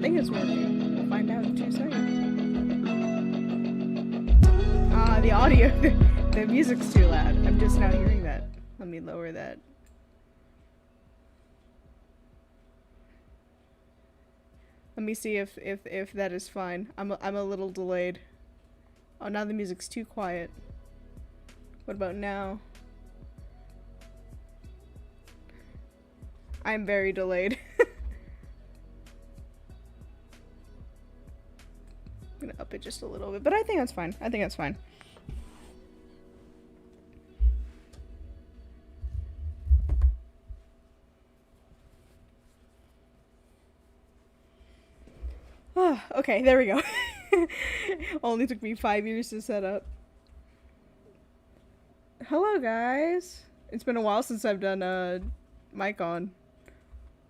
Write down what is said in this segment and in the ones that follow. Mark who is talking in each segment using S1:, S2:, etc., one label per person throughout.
S1: think it's working. We'll find out in 2 seconds. The audio, the music's too loud. I'm just now hearing that. Let me lower that. Let me see if that is fine. I'm a little delayed. Oh, now the music's too quiet. What about now? I'm very delayed. I'm gonna up it just a little bit, but I think that's fine. I think that's fine. Okay, there we go. Only took me 5 years to set up. Hello, guys. It's been a while since I've done mic on.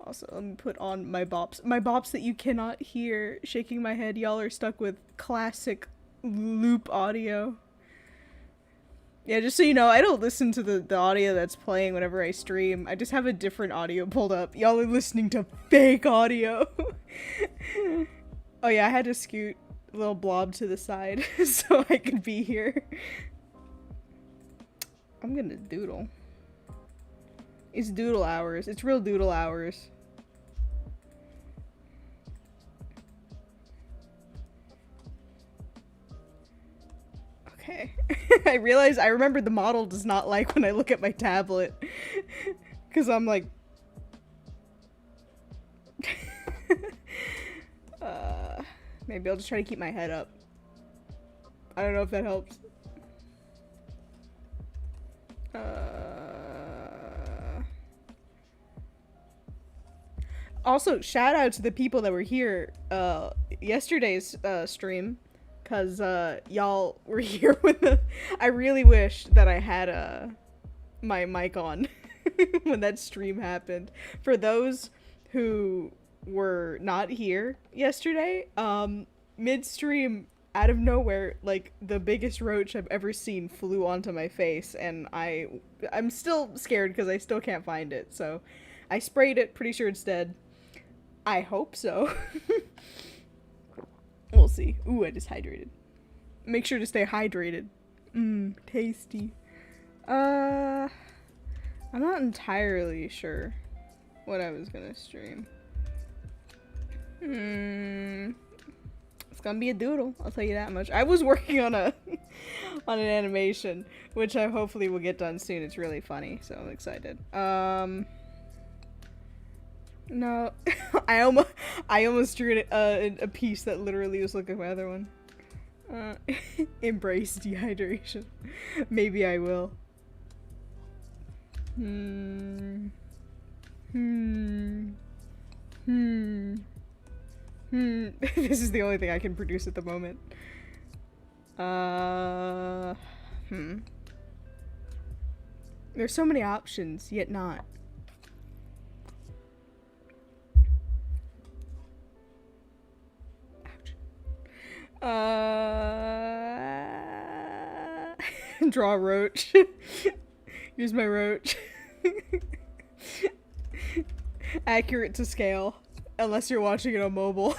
S1: Also, let me put on my bops. My bops that you cannot hear. Shaking my head. Y'all are stuck with classic loop audio. Yeah, just so you know, I don't listen to the audio that's playing whenever I stream. I just have a different audio pulled up. Y'all are listening to fake audio. Oh yeah, I had to scoot a little blob to the side so I could be here. I'm gonna doodle. It's doodle hours. It's real doodle hours. Okay. I remember the model does not like when I look at my tablet. Because I'm like... maybe I'll just try to keep my head up. I don't know if that helps. Also, shout out to the people that were here yesterday's stream, cause y'all were here with the. I really wish that I had my mic on when that stream happened. For those who were not here yesterday, midstream, out of nowhere, like the biggest roach I've ever seen flew onto my face, and I'm still scared because I still can't find it. So I sprayed it, pretty sure it's dead. I hope so. We'll see. Ooh, I just hydrated. Make sure to stay hydrated. Tasty. I'm not entirely sure what I was gonna stream. It's gonna be a doodle, I'll tell you that much. I was working on an animation, which I hopefully will get done soon. It's really funny, so I'm excited. No, I almost drew a piece that literally was looking at my other one. Embrace dehydration. Maybe I will. This is the only thing I can produce at the moment. There's so many options, yet not. Draw a roach. Here's my roach. Accurate to scale. Unless you're watching it on mobile.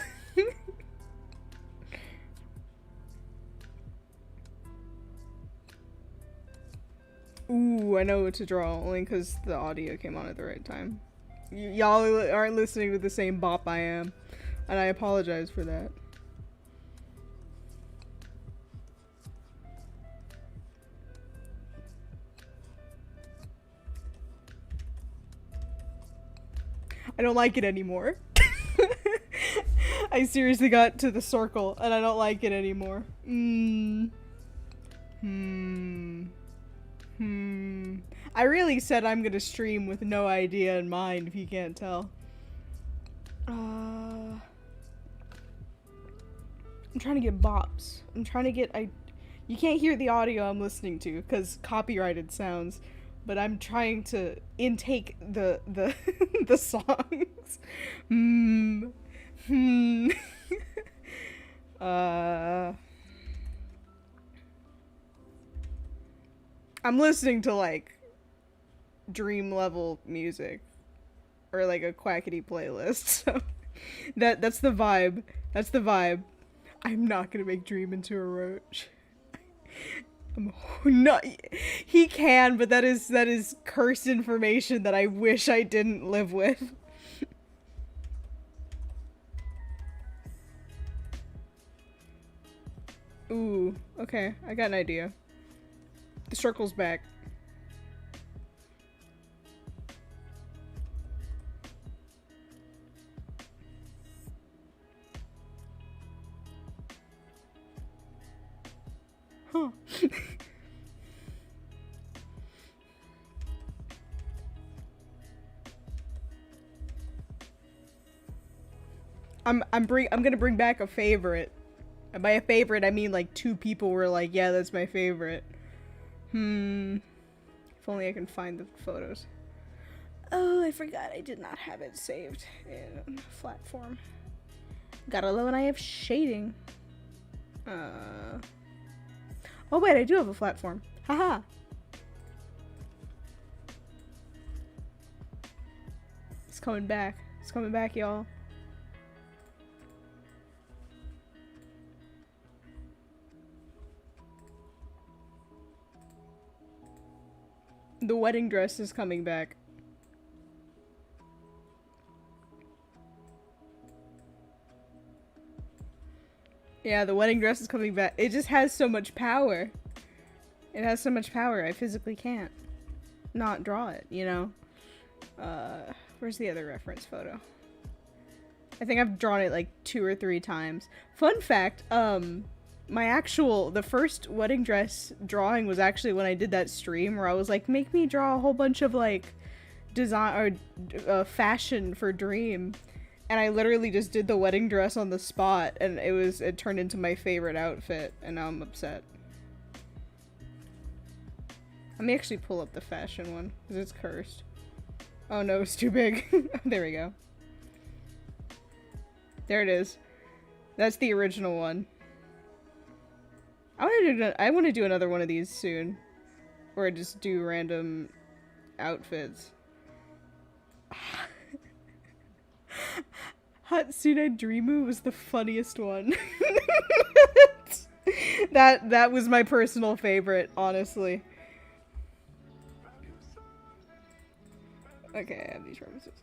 S1: Ooh, I know what to draw, only because the audio came on at the right time. Y'all aren't listening to the same bop I am, and I apologize for that. I don't like it anymore. I seriously got to the circle and I don't like it anymore. I really said I'm gonna stream with no idea in mind, if you can't tell. I'm trying to get bops. I'm trying to get you can't hear the audio I'm listening to because copyrighted sounds. But I'm trying to intake the the songs. I'm listening to like dream level music or like a quackity playlist. So That's the vibe. That's the vibe. I'm not gonna make Dream into a roach. I'm not. He can, but that is cursed information that I wish I didn't live with. Ooh, okay, I got an idea. The circle's back. Huh. I'm gonna bring back a favorite. And by a favorite, I mean like 2 people were like, yeah, that's my favorite. If only I can find the photos. Oh, I forgot I did not have it saved in flat form. Gotta love when I have shading. Oh wait, I do have a flat form. Haha. It's coming back. It's coming back, y'all. The wedding dress is coming back. Yeah, the wedding dress is coming back. It just has so much power. It has so much power, I physically can't not draw it, you know? Where's the other reference photo? I think I've drawn it like 2 or 3 times. Fun fact, the first wedding dress drawing was actually when I did that stream where I was like, make me draw a whole bunch of like design or fashion for Dream. And I literally just did the wedding dress on the spot, and it turned into my favorite outfit, and now I'm upset. Let me actually pull up the fashion one, because it's cursed. Oh no, it's too big. There we go. There it is. That's the original one. I want to do another one of these soon. Or just do random outfits. Hatsune Dreamu was the funniest one. That was my personal favorite, honestly. Okay, I have these references.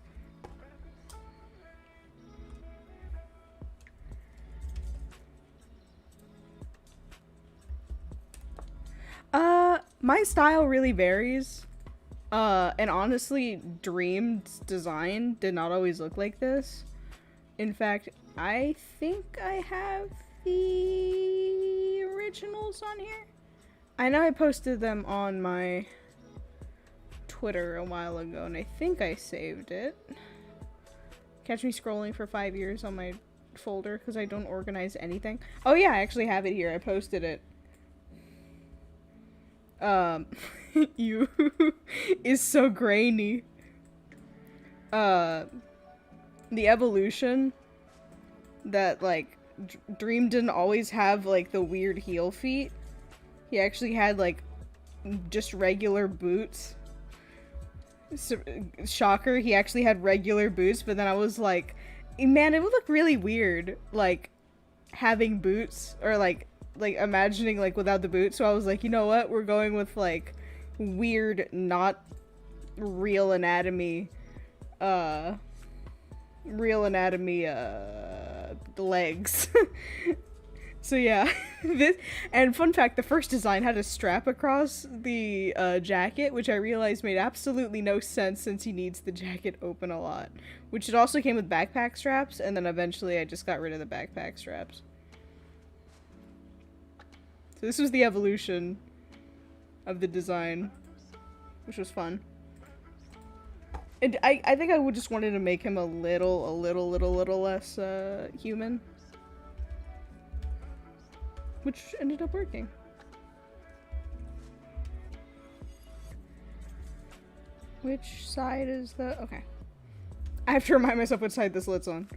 S1: My style really varies. And honestly, Dream's design did not always look like this. In fact, I think I have the originals on here. I know I posted them on my Twitter a while ago, and I think I saved it. Catch me scrolling for 5 years on my folder, because I don't organize anything. Oh yeah, I actually have it here. I posted it. You is so grainy. The evolution that, like, Dream didn't always have, like, the weird heel feet. He actually had, like, just regular boots. So, shocker, he actually had regular boots, but then I was like, man, it would look really weird, like, having boots, or, like, imagining, like, without the boots, so I was like, you know what, we're going with, like, weird, not real anatomy, legs. So yeah, and fun fact, the first design had a strap across the jacket, which I realized made absolutely no sense since he needs the jacket open a lot. Which it also came with backpack straps, and then eventually I just got rid of the backpack straps. So this was the evolution of the design, which was fun. And I think I would just wanted to make him a little less human. Which ended up working. Which side is the... okay. I have to remind myself which side this lit's on.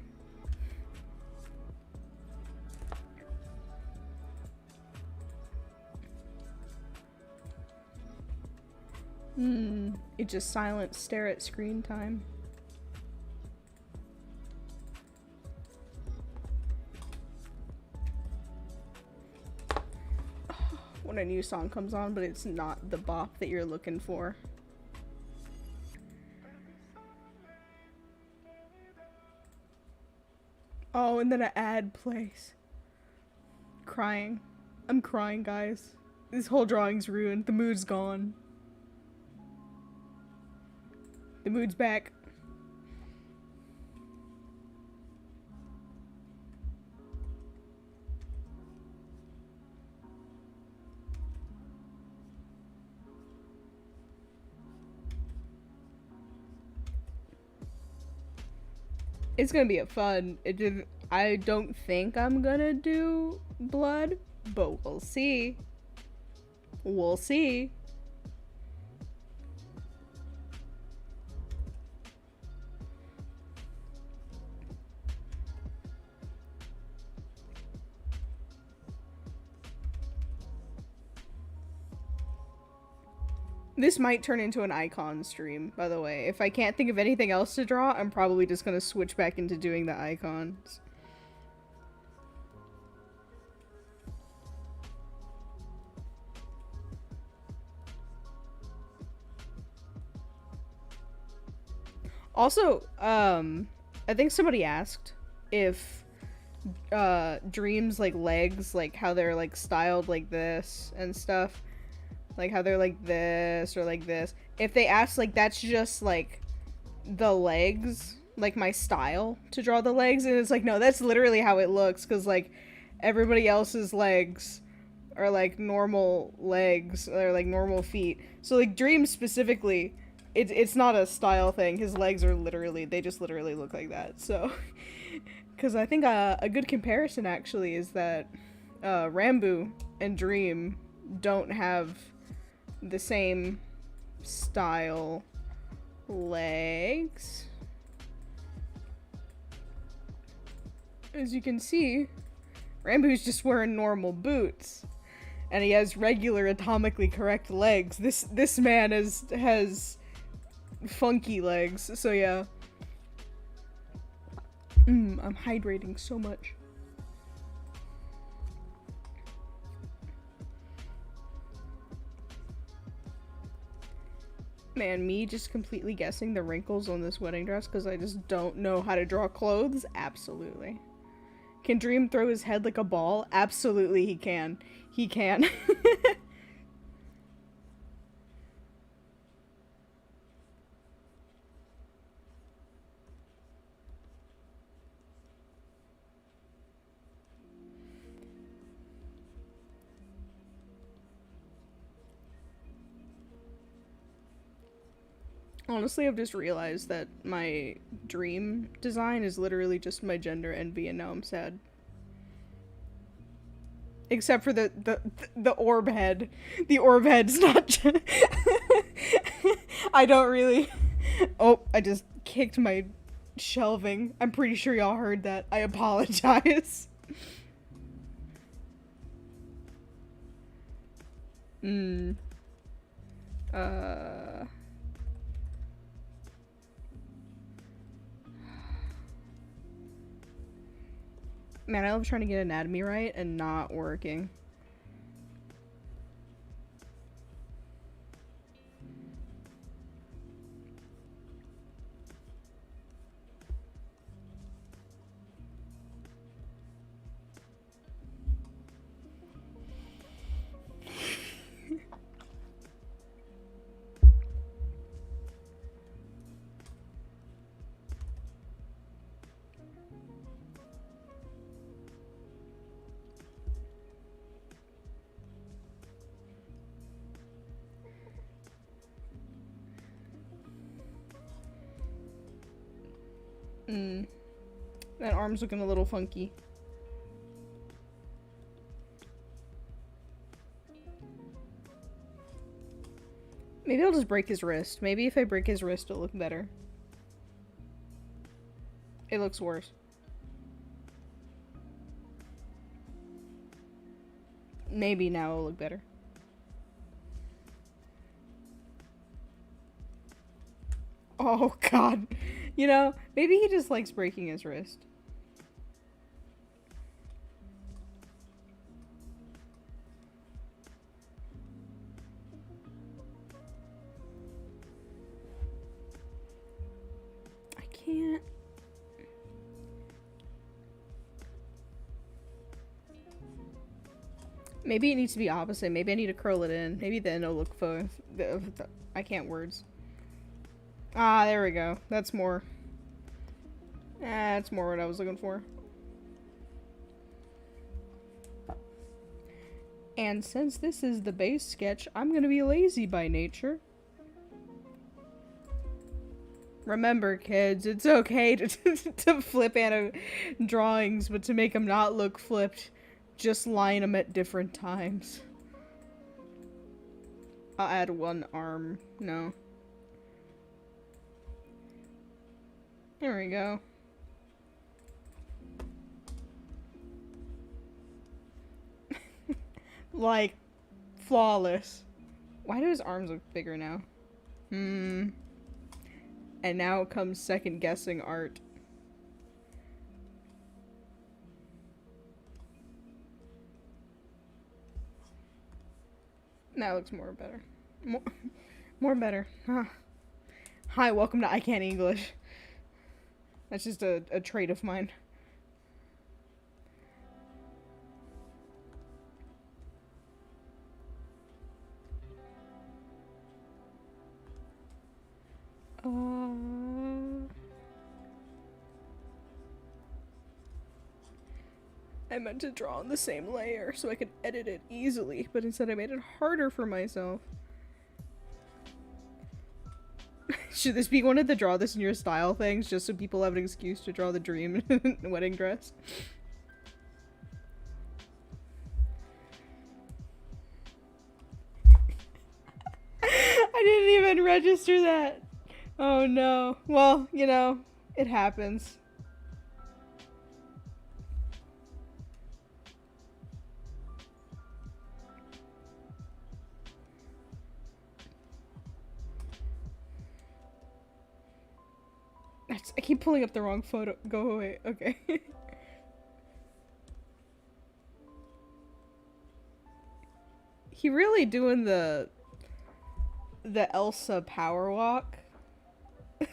S1: It just silent stare at screen time. when a new song comes on, but it's not the bop that you're looking for. Oh, and then an ad plays. Crying. I'm crying, guys. This whole drawing's ruined. The mood's gone. The mood's back. It's gonna be a fun. I don't think I'm gonna do blood, but we'll see. We'll see. This might turn into an icon stream, by the way. If I can't think of anything else to draw, I'm probably just gonna switch back into doing the icons. Also, I think somebody asked if Dream's like legs, like how they're like styled like this and stuff, like how they're like this or like this. If they ask, like, that's just like the legs, like my style to draw the legs, and it's like, no, that's literally how it looks, because like everybody else's legs are like normal legs or like normal feet. So like Dream specifically, it's not a style thing. His legs are literally, they just literally look like that. So because I think a good comparison actually is that Rambo and Dream don't have the same style legs. As you can see, Rambo's just wearing normal boots, and he has regular atomically correct legs. This man has funky legs. So yeah. I'm hydrating so much. Man, me just completely guessing the wrinkles on this wedding dress because I just don't know how to draw clothes? Absolutely. Can Dream throw his head like a ball? Absolutely he can. He can. Honestly, I've just realized that my dream design is literally just my gender envy, and now I'm sad. Except for the orb head. The orb head's not. I don't really. Oh, I just kicked my shelving. I'm pretty sure y'all heard that. I apologize. Man, I love trying to get anatomy right and not working. That arm's looking a little funky. Maybe I'll just break his wrist. Maybe if I break his wrist, it'll look better. It looks worse. Maybe now it'll look better. Oh god. You know, maybe he just likes breaking his wrist. can't. Maybe it needs to be opposite. Maybe I need to curl it in. Maybe then it'll look faux. I can't words. Ah, there we go. That's more. That's more what I was looking for. And since this is the base sketch, I'm gonna be lazy by nature. Remember, kids, it's okay to flip drawings, but to make them not look flipped, just line them at different times. I'll add one arm. No. There we go. Like, flawless. Why do his arms look bigger now? And now comes second guessing art. That looks more better. More better. Huh. Hi, welcome to I Can't English. That's just a trait of mine. I meant to draw on the same layer so I could edit it easily, but instead I made it harder for myself. Should this be one of the draw this in your style things, just so people have an excuse to draw the dream wedding dress? I didn't even register that. Oh no. Well, you know, it happens. I keep pulling up the wrong photo. Go away. Okay. He really doing the Elsa power walk.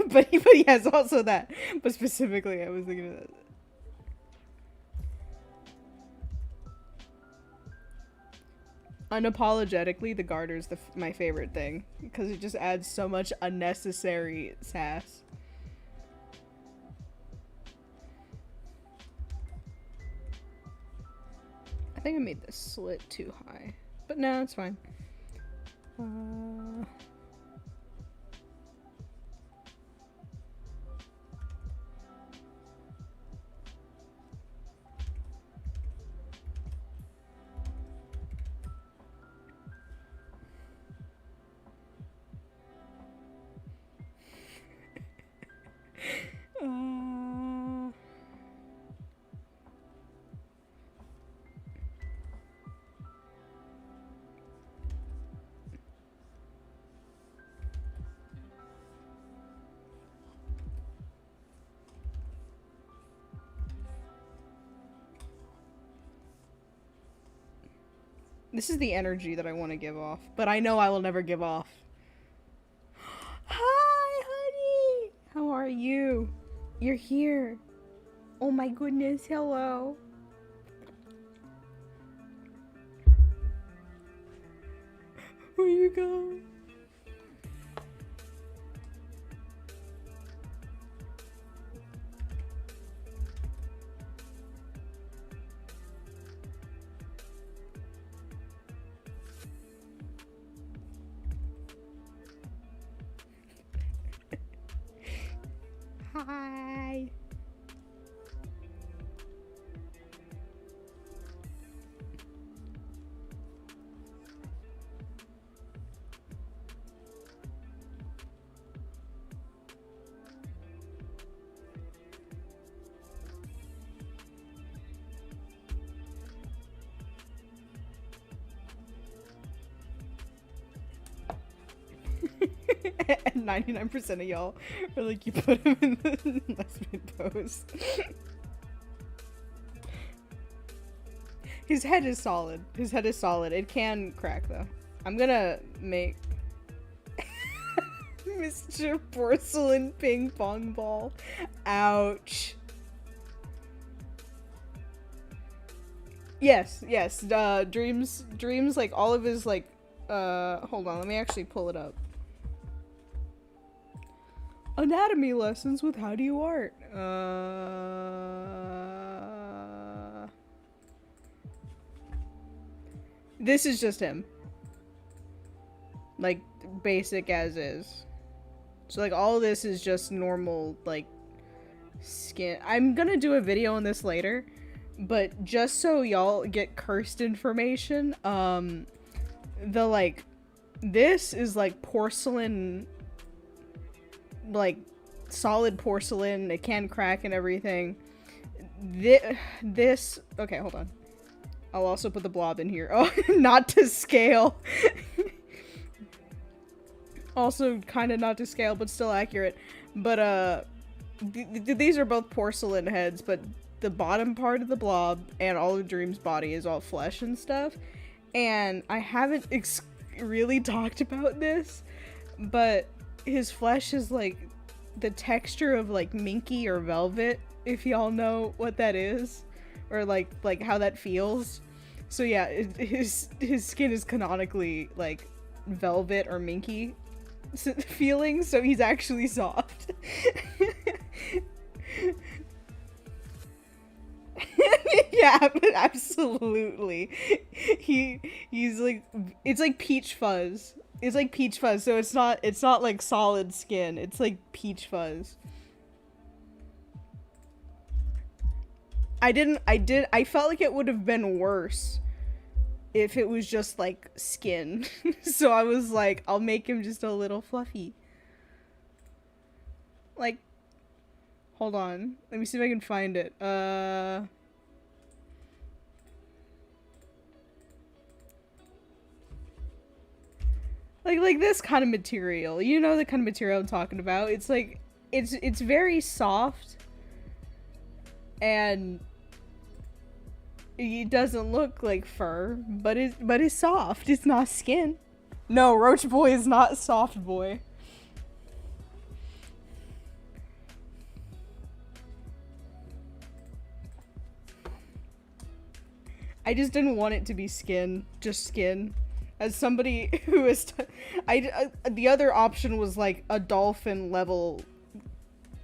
S1: but he has also that. But specifically, I was thinking of that. Unapologetically, the garter's my favorite thing because it just adds so much unnecessary sass. I think I made the slit too high, but no, it's fine. This is the energy that I want to give off, but I know I will never give off. Hi, honey! How are you? You're here. Oh my goodness, hello. Where you go? Hi. And 99% of y'all are like, you put him in the lesbian pose. His head is solid. His head is solid. It can crack though. I'm gonna make Mr. Porcelain Ping Pong Ball. Ouch. Yes, Dreams, like, all of his, like, hold on, let me actually pull it up. Anatomy lessons with How Do You Art. This is just him. Like, basic as is. So, like, all this is just normal, like, skin. I'm gonna do a video on this later, but just so y'all get cursed information, this is, like, porcelain, like, solid porcelain, it can crack and everything. This, okay, hold on. I'll also put the blob in here. Oh, not to scale. Also kind of not to scale, but still accurate. But, these are both porcelain heads, but the bottom part of the blob and all of Dream's body is all flesh and stuff. And I haven't really talked about this, but his flesh is, like, the texture of, like, minky or velvet, if y'all know what that is. Or, like how that feels. So yeah, his skin is canonically, like, velvet or minky feeling, so he's actually soft. Yeah, absolutely. He's like, it's like peach fuzz. It's like peach fuzz, so it's not like solid skin. It's like peach fuzz. I felt like it would have been worse if it was just, like, skin. So I was like, I'll make him just a little fluffy. Like, hold on. Let me see if I can find it. Like this kind of material. You know the kind of material I'm talking about. It's like, it's very soft. And it doesn't look like fur, but it's soft. It's not skin. No, Roach Boy is not Soft Boy. I just didn't want it to be skin, just skin. As somebody who is, the other option was like a dolphin level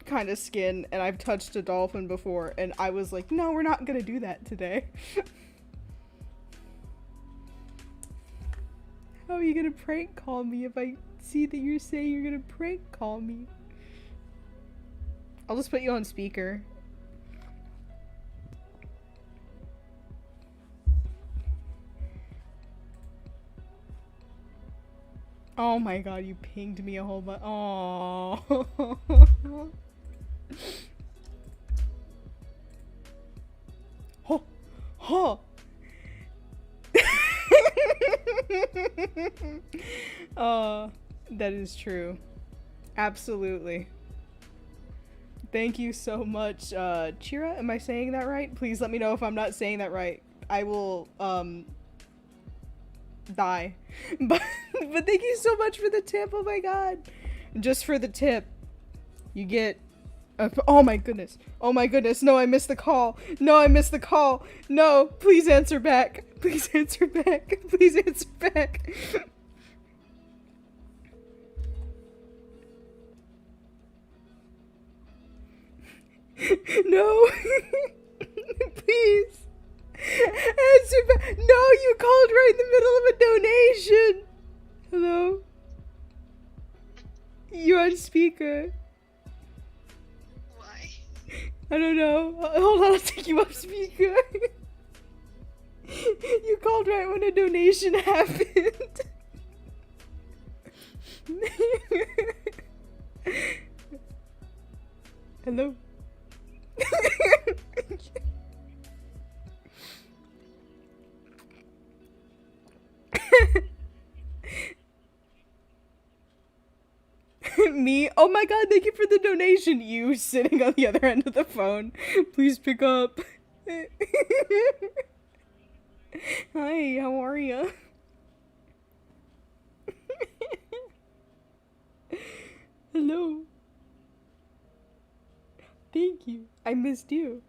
S1: kind of skin, and I've touched a dolphin before, and I was like, no, we're not gonna do that today. How are you gonna prank call me if I see that you're saying you're gonna prank call me? I'll just put you on speaker. Oh my god, you pinged me a whole bunch. Aww. Ho! Ho! That is true. Absolutely. Thank you so much, Chira, am I saying that right? Please let me know if I'm not saying that right. I will, die. But thank you so much for the tip, oh my god. Just for the tip, you get oh my goodness. Oh my goodness. No, I missed the call. No, I missed the call. No, please answer back. Please answer back. Please answer back. No. Please. Answer back. No, you called right in the middle of a donation. Hello? You're on speaker.
S2: Why?
S1: I don't know. Hold on, I'll take you off speaker. You called right when a donation happened. Hello? Me? Oh my god, thank you for the donation. You sitting on the other end of the phone. Please pick up. Hi, how are you? Hello. Thank you. I missed you.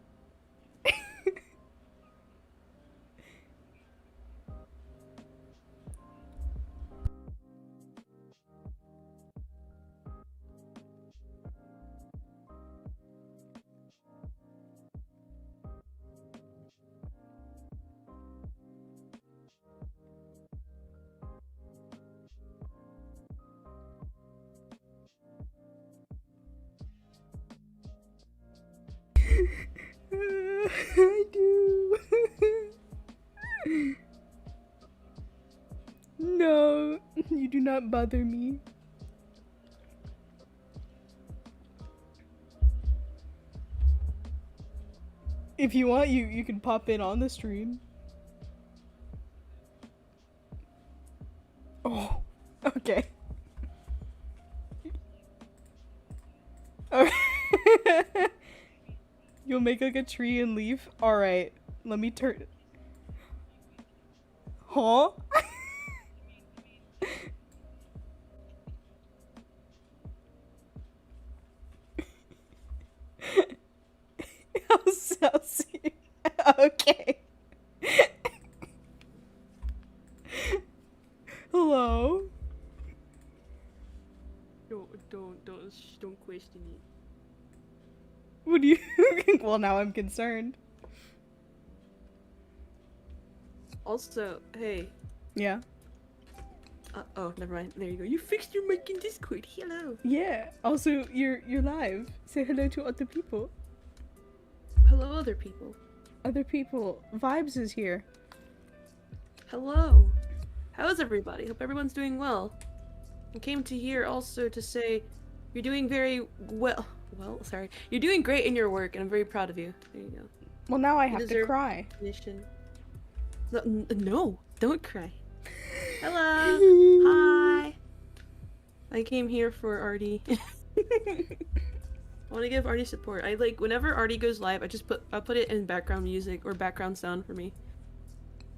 S1: I do. No, you do not bother me. If you want, you can pop in on the stream. Oh, okay. Okay. You'll make like a tree and leaf? Alright, let me turn. Huh? I'll see. Okay. Hello?
S2: Don't question it.
S1: What do you well, now I'm concerned.
S2: Also, hey.
S1: Yeah.
S2: Oh, never mind. There you go. You fixed your mic in Discord. Hello.
S1: Yeah. Also, you're live. Say hello to other people.
S2: Hello, other people.
S1: Other people. Vibes is here.
S2: Hello. How's everybody? Hope everyone's doing well. I came to here also to say you're doing very well. Well, sorry. You're doing great in your work, and I'm very proud of you. There you go.
S1: Well, now I have to cry.
S2: No, don't cry. Hello. Hi. I came here for Artie. I want to give Artie support. I like whenever Artie goes live, I put it in background music or background sound for me.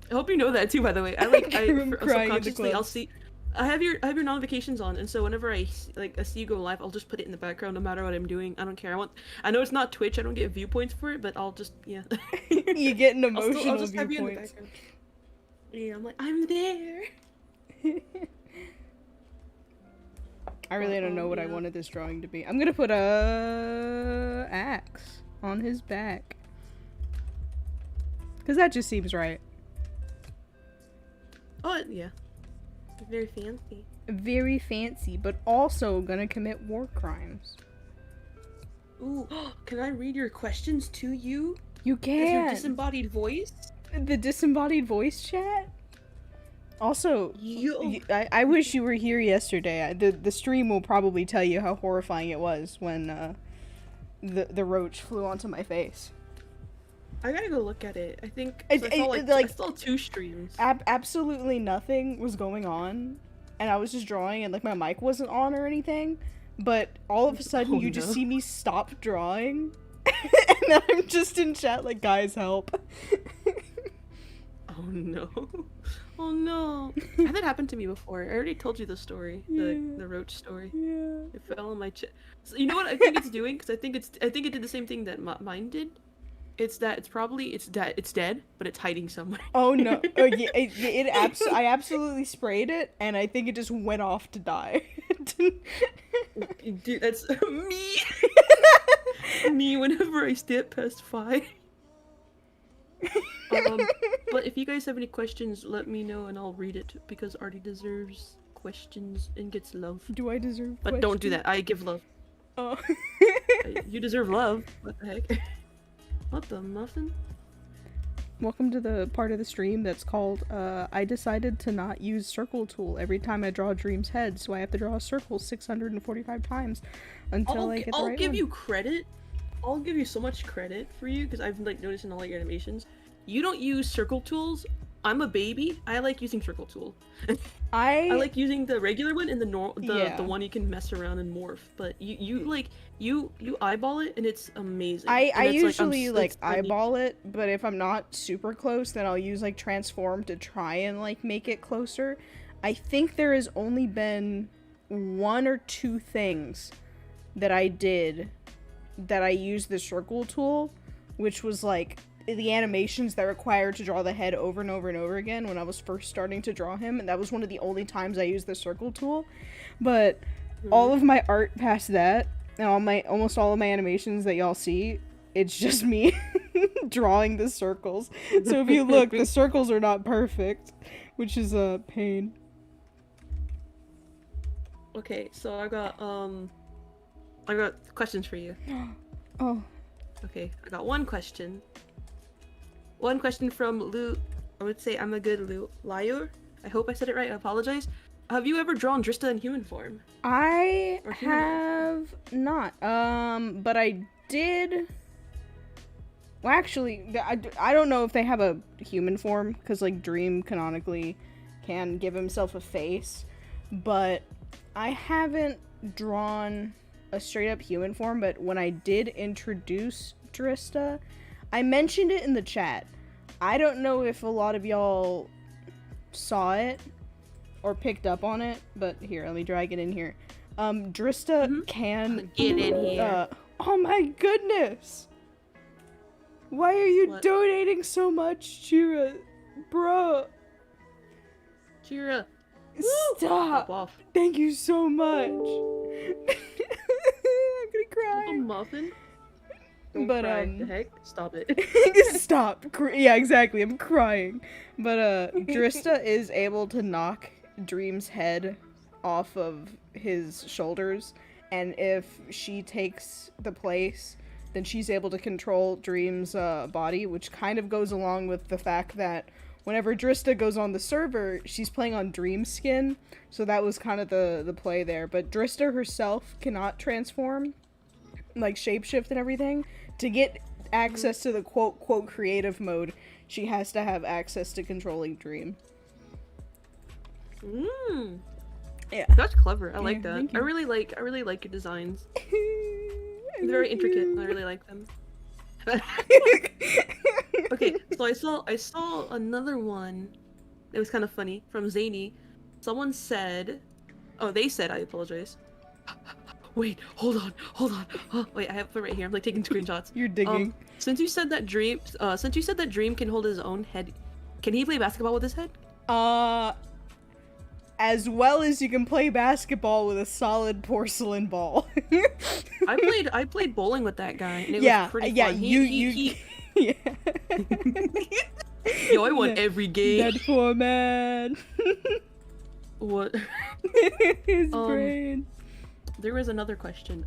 S2: I hope you know that too, by the way. Subconsciously I'll see. I have your notifications on, and so whenever I see you go live, I'll just put it in the background, no matter what I'm doing. I don't care. I know it's not Twitch. I don't get viewpoints for it, but I'll just
S1: You get an emotional
S2: I'll just have you in the
S1: viewpoints.
S2: background. Yeah, I'm like, I'm there.
S1: I really don't know what I wanted this drawing to be. I'm gonna put a axe on his back. Cause that just seems right.
S2: Oh, yeah. Very fancy.
S1: Very fancy, but also gonna commit war crimes.
S2: Ooh, can I read your questions to you?
S1: You can.
S2: Your disembodied voice?
S1: The disembodied voice chat? Also, I wish you were here yesterday. The stream will probably tell you how horrifying it was when the roach flew onto my face.
S2: I gotta go look at it. I think
S1: I
S2: saw 2 streams.
S1: Absolutely nothing was going on, and I was just drawing, and like my mic wasn't on or anything. But all of a sudden, you just see me stop drawing, and then I'm just in chat like, guys, help.
S2: Oh no. Oh no. That happened to me before. I already told you the story. The roach story.
S1: Yeah.
S2: It fell on my chest. So, you know what I think it's doing? Because I think it did the same thing that mine did. It's dead, but it's hiding somewhere.
S1: Oh no. Oh yeah, I absolutely sprayed it, and I think it just went off to die.
S2: Dude, that's me. Me whenever I step past 5. But if you guys have any questions, let me know and I'll read it, because Artie deserves questions and gets love.
S1: Do I deserve
S2: But don't do that. I give love.
S1: Oh.
S2: You deserve love. What the heck? What the muffin?
S1: Welcome to the part of the stream that's called, I decided to not use circle tool every time I draw Dream's head, so I have to draw a circle 645 times until I get the right one.
S2: I'll give you credit. I'll give you so much credit for you, because I've like noticed in all your animations. You don't use circle tools. I'm a baby. I like using circle tool. I like using the regular one and the one you can mess around and morph. But you eyeball it and it's amazing.
S1: I usually eyeball it, but if I'm not super close, then I'll use like transform to try and like make it closer. I think there has only been one or two things that I did that I used the circle tool, which was like the animations that required to draw the head over and over and over again when I was first starting to draw him, and that was one of the only times I used the circle tool. But all of my art past that, and almost all of my animations that y'all see, it's just me drawing the circles. So if you look, the circles are not perfect, which is a pain.
S2: Okay, so I got questions for you.
S1: Oh.
S2: Okay, I got one question. One question from Lou. I would say I'm a good Lou Liar. I hope I said it right. I apologize. Have you ever drawn Drista in human form?
S1: I have not. But I did. Well, actually, I don't know if they have a human form, because like Dream canonically can give himself a face, but I haven't drawn a straight up human form. But when I did introduce Drista, I mentioned it in the chat. I don't know if a lot of y'all saw it or picked up on it, but here, let me drag it in here. Drista can
S2: get in here.
S1: Oh my goodness! Why are you donating so much, Chira? Bruh.
S2: Chira.
S1: Stop!
S2: Off.
S1: Thank you so much. I'm gonna cry.
S2: A muffin? Don't
S1: But
S2: cry. The heck? Stop it.
S1: Stop. Yeah, exactly. I'm crying. But Drista is able to knock Dream's head off of his shoulders, and if she takes the place, then she's able to control Dream's body, which kind of goes along with the fact that whenever Drista goes on the server, she's playing on Dream's skin, so that was kind of the play there. But Drista herself cannot transform, like shapeshift and everything. To get access to the quote creative mode, she has to have access to controlling Dream. Yeah,
S2: that's clever. I like that.
S1: Thank you.
S2: I really like your designs. They're very intricate. I really like them. Okay, so I saw another one. It was kind of funny from Zany. Someone said, they said, I apologize. Wait, hold on. Oh, wait, I have it right here. I'm like taking screenshots.
S1: You're digging.
S2: Since you said that Dream can hold his own head, can he play basketball with his head?
S1: As well as you can play basketball with a solid porcelain ball.
S2: I played bowling with that guy, and it was pretty fun.
S1: Yeah.
S2: Yo, I won every game.
S1: That poor man.
S2: What?
S1: His brain.
S2: There was another question,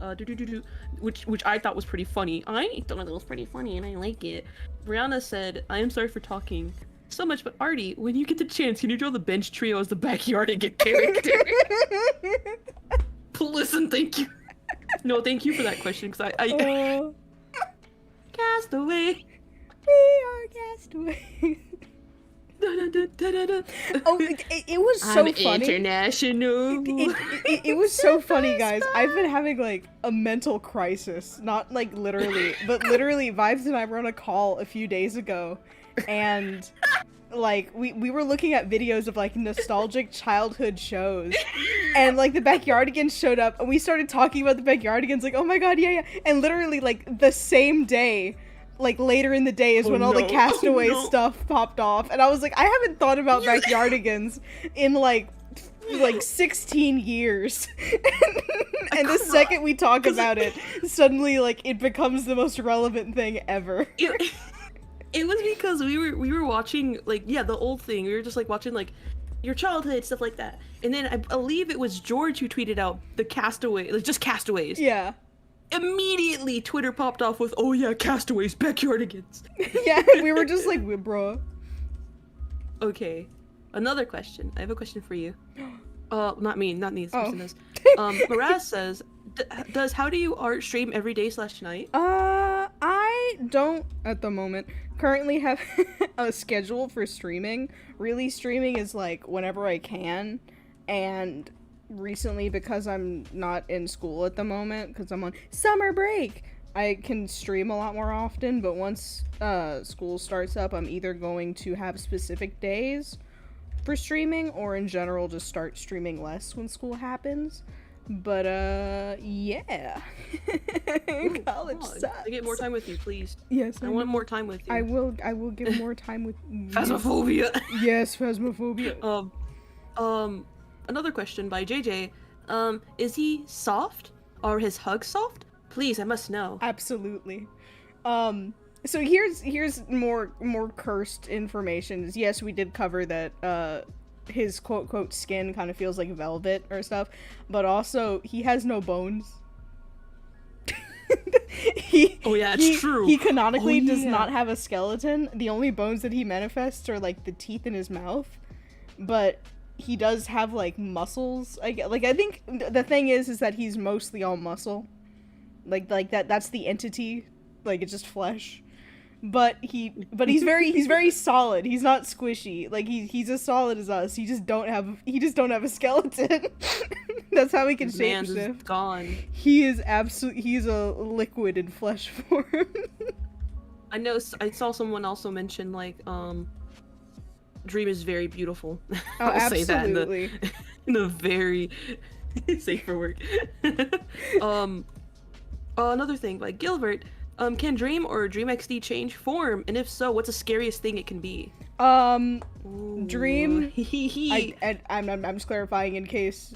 S2: which I thought was pretty funny. I thought it was pretty funny, and I like it. Brianna said, "I am sorry for talking so much, but Artie, when you get the chance, can you draw the bench trio as the backyardigan character?" Listen, thank you. No, thank you for that question, because I Castaway.
S1: We are castaway. It was so
S2: I'm
S1: funny.
S2: International.
S1: It was so funny, guys. I've been having like a mental crisis, not like literally, but literally. Vibes and I were on a call a few days ago, and like we were looking at videos of like nostalgic childhood shows, and like the Backyardigans showed up, and we started talking about the Backyardigans, like, oh my god, yeah, and literally like the same day, like later in the day is when all the Castaway stuff popped off, and I was like, I haven't thought about Backyardigans in like 16 years. And the second we talk about it, suddenly like it becomes the most relevant thing ever.
S2: It was because we were watching like the old thing. We were just like watching like your childhood stuff like that, and then I believe it was George who tweeted out the Castaway, like just Castaways.
S1: Yeah.
S2: Immediately, Twitter popped off with, "Oh yeah, Castaways, Backyardigans."
S1: Yeah, we were just like, bro.
S2: Okay, another question. I have a question for you. Not me. This person does. Miraz says, "Does how do you art stream every day / night?"
S1: I don't at the moment currently have a schedule for streaming. Really, streaming is like whenever I can, and recently, because I'm not in school at the moment, because I'm on summer break, I can stream a lot more often. But once school starts up, I'm either going to have specific days for streaming, or in general just start streaming less when school happens. But yeah. College sucks.
S2: I get more time with you, please.
S1: Yes,
S2: I want more time with you.
S1: I will give more time with you.
S2: Phasmophobia.
S1: Yes, phasmophobia.
S2: Another question by JJ. Is he soft? Are his hugs soft? Please, I must know.
S1: Absolutely. So here's more cursed information. Yes, we did cover that his quote skin kind of feels like velvet or stuff, but also he has no bones.
S2: It's true.
S1: He canonically does not have a skeleton. The only bones that he manifests are like the teeth in his mouth, but he does have like muscles. I think the thing is that he's mostly all muscle. Like that's the entity. Like it's just flesh. But he's very solid. He's not squishy. Like he's as solid as us. He just don't have a skeleton. That's how he can
S2: Man's
S1: shapeshift.
S2: is gone.
S1: He's a liquid in flesh form.
S2: I know. I saw someone also mention like Dream is very beautiful.
S1: Oh,
S2: I'll
S1: absolutely.
S2: say that in a very safe for work. Another thing, like Gilbert, can Dream or Dream XD change form? And if so, what's the scariest thing it can be?
S1: Dream. I'm just clarifying in case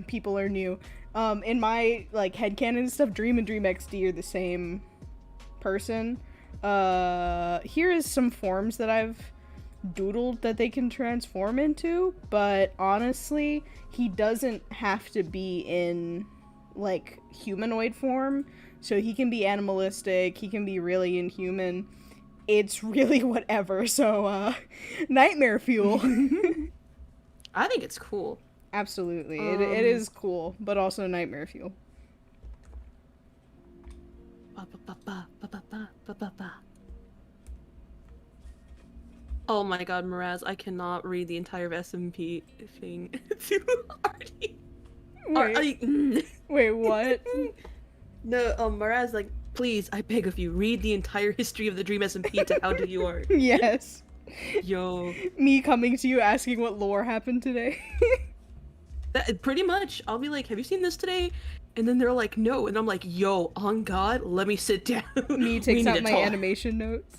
S1: people are new. In my like headcanon stuff, Dream and Dream XD are the same person. Here is some forms that I've doodled that they can transform into, but honestly, he doesn't have to be in like humanoid form, so he can be animalistic, he can be really inhuman. It's really whatever. So nightmare fuel.
S2: I think it's cool.
S1: Absolutely. It is cool, but also nightmare fuel.
S2: Oh my god, Miraz, I cannot read the entire SMP thing to Artie.
S1: Wait, what?
S2: No, Miraz, like, please, I beg of you, read the entire history of the DreamSMP to How Do You Art.
S1: Yes.
S2: Yo.
S1: Me coming to you asking what lore happened today.
S2: That pretty much, I'll be like, have you seen this today? And then they're like, no. And I'm like, yo, on God, let me sit down.
S1: Me takes out my animation notes.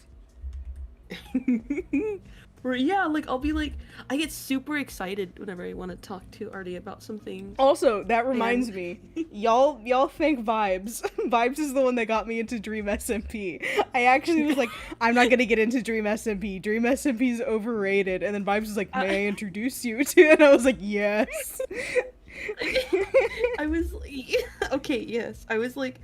S2: Or yeah, like I'll be like, I get super excited whenever I want to talk to Artie about something.
S1: Also, that reminds me, y'all thank Vibes. Vibes is the one that got me into DreamSMP. I actually was like, I'm not gonna get into DreamSMP. DreamSMP is overrated. And then Vibes was like, may I introduce you to? And I was like, yes.
S2: I was like, okay, yes. I was like,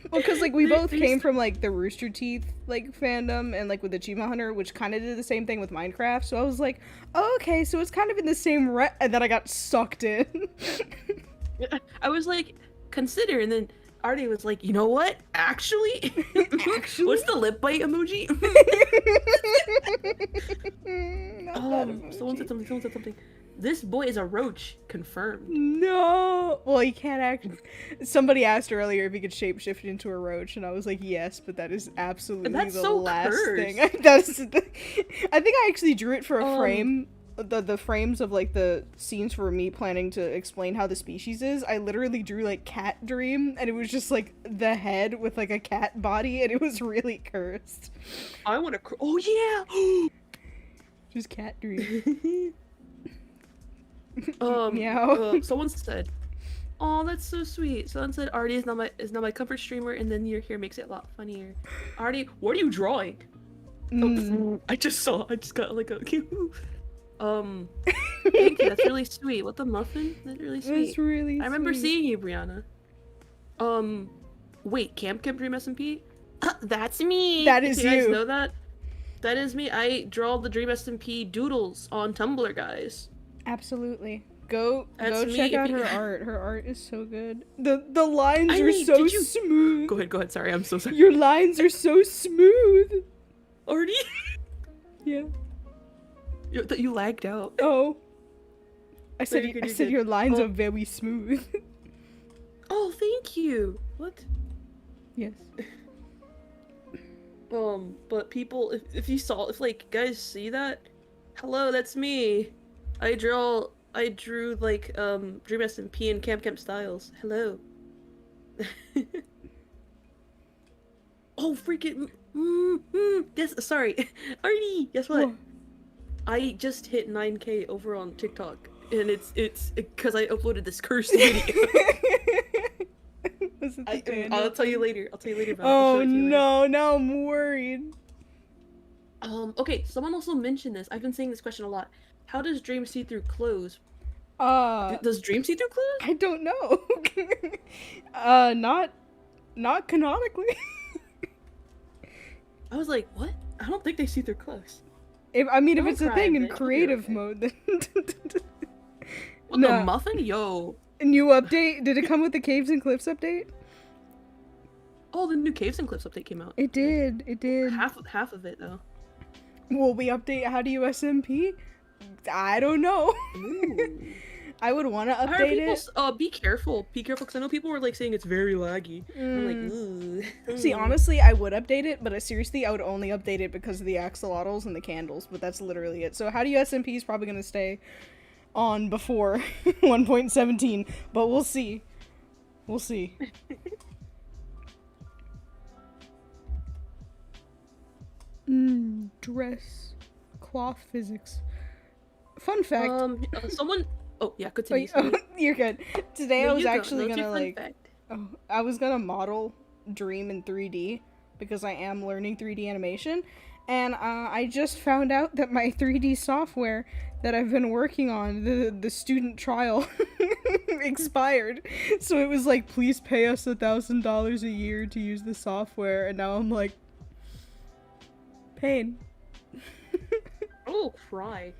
S1: well, because like we both came from like the Rooster Teeth like fandom and like with Achievement Hunter, which kind of did the same thing with Minecraft. So I was like, oh, okay, so it's kind of in the same and then I got sucked in.
S2: I was like, consider, and then Artie was like, you know what? Actually, what's the lip bite emoji? Someone said something. This boy is a roach. Confirmed.
S1: No. Well, he can't actually. Somebody asked earlier if he could shapeshift into a roach, and I was like, yes, but that is absolutely the last thing. I think I actually drew it for a frame. The frames of like the scenes for me planning to explain how the species is. I literally drew like cat Dream, and it was just like the head with like a cat body, and it was really cursed.
S2: I want to. Oh yeah.
S1: Just cat Dream.
S2: Meow. Someone said, "Oh, that's so sweet." Someone said, "Artie is now my comfort streamer," and then your hair makes it a lot funnier. Artie, what are you drawing? Oh, I just got like a. Thank you. That's really sweet. What the muffin? That's really sweet.
S1: That's really.
S2: I remember seeing you, Brianna. Wait, Camp DreamSMP? That's me.
S1: That is
S2: you.
S1: You
S2: guys know that? That is me. I draw the DreamSMP doodles on Tumblr, guys.
S1: Absolutely. Go
S2: That's
S1: check
S2: me.
S1: out her art. Her art is so good. The lines are so smooth.
S2: Go ahead. Sorry, I'm so sorry.
S1: Your lines are so smooth.
S2: Artie?
S1: Yeah.
S2: You lagged out.
S1: Oh. I said your lines
S2: Oh.
S1: are very smooth.
S2: Oh, thank you. What?
S1: Yes.
S2: But people, if you saw, if like guys see that, hello, that's me. I drew like DreamSMP and Camp styles. Hello. Oh freaking! Yes, sorry, Arnie. Guess what?
S1: Whoa.
S2: I just hit 9K over on TikTok, and it's because I uploaded this cursed video.
S1: Was it the Daniel
S2: I'll tell you
S1: thing?
S2: later. I'll tell you later about it.
S1: Oh
S2: I'll show it to you later.
S1: no, now I'm worried.
S2: Okay, someone also mentioned this. I've been saying this question a lot. How does Dream see through clothes? Does Dream see through clothes?
S1: I don't know. Not canonically.
S2: I was like, what? I don't think they see through clothes.
S1: If
S2: Don't
S1: it's a
S2: cry,
S1: thing in
S2: bitch. You'll be
S1: creative
S2: okay.
S1: mode, then
S2: What,
S1: No.
S2: the muffin? Yo.
S1: new update. Did it come with the Caves and Cliffs update?
S2: Oh, the new Caves and Clips update came out.
S1: It did. It did.
S2: Half of it though.
S1: Will we update how to use SMP? I don't know.
S2: Ooh.
S1: I would want to
S2: I heard
S1: update
S2: people,
S1: it.
S2: be careful, because I know people were like saying it's very laggy. I'm like, ooh.
S1: See, honestly, I would update it, but seriously, I would only update it because of the axolotls and the candles, but that's literally it. So how to SMP is probably going to stay on before 1.17, but we'll see. We'll see. Dress. Cloth physics. Fun fact.
S2: Someone. Oh yeah,
S1: Oh,
S2: continue.
S1: you're good. Today
S2: No,
S1: I was
S2: you go.
S1: actually
S2: No, it's your
S1: gonna
S2: fun
S1: like...
S2: fact.
S1: Oh, I was gonna model Dream in 3D because I am learning 3D animation, and I just found out that my 3D software that I've been working on, the student trial, expired. So it was like, please pay us $1,000 a year to use the software, and now I'm like, pain.
S2: Oh, cry.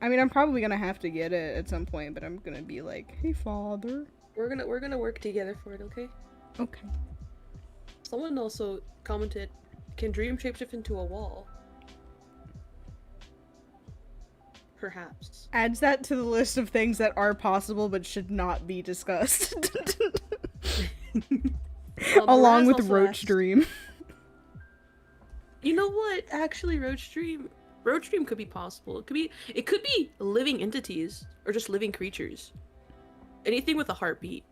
S1: I mean, I'm probably gonna have to get it at some point, but I'm gonna be like, hey, father.
S2: We're gonna work together for it, okay?
S1: Okay.
S2: Someone also commented, can Dream shapeshift into a wall? Perhaps.
S1: Adds that to the list of things that are possible but should not be discussed. Along
S2: Raz
S1: with
S2: also
S1: Roach
S2: asked,
S1: Dream.
S2: You know what? Actually, Roach Dream could be possible. It could be living entities or just living creatures. Anything with a heartbeat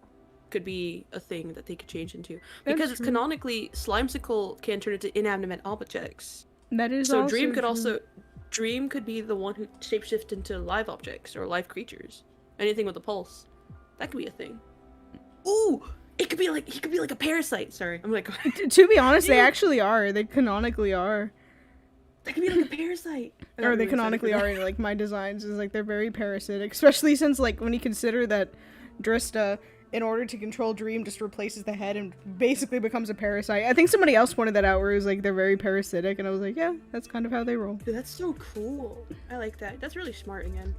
S2: could be a thing that they could change into. Because
S1: That's
S2: it's
S1: true.
S2: canonically, Slimesicle can turn into inanimate objects.
S1: That is
S2: So
S1: also
S2: Dream could
S1: true.
S2: Dream could be the one who shapeshift into live objects or live creatures. Anything with a pulse. That could be a thing. Ooh! He could be like a parasite. Sorry, I'm like.
S1: To be honest, they
S2: Dude.
S1: actually are. They canonically are.
S2: That could be like a parasite. I got
S1: Or they
S2: really excited
S1: canonically
S2: for
S1: are
S2: that.
S1: in, like, my designs. Is like, they're very parasitic. Especially since, like, when you consider that Drista, in order to control Dream, just replaces the head and basically becomes a parasite. I think somebody else pointed that out where it was like, they're very parasitic. And I was like, yeah, that's kind of how they roll.
S2: Dude, that's so cool. I like that. That's really smart again.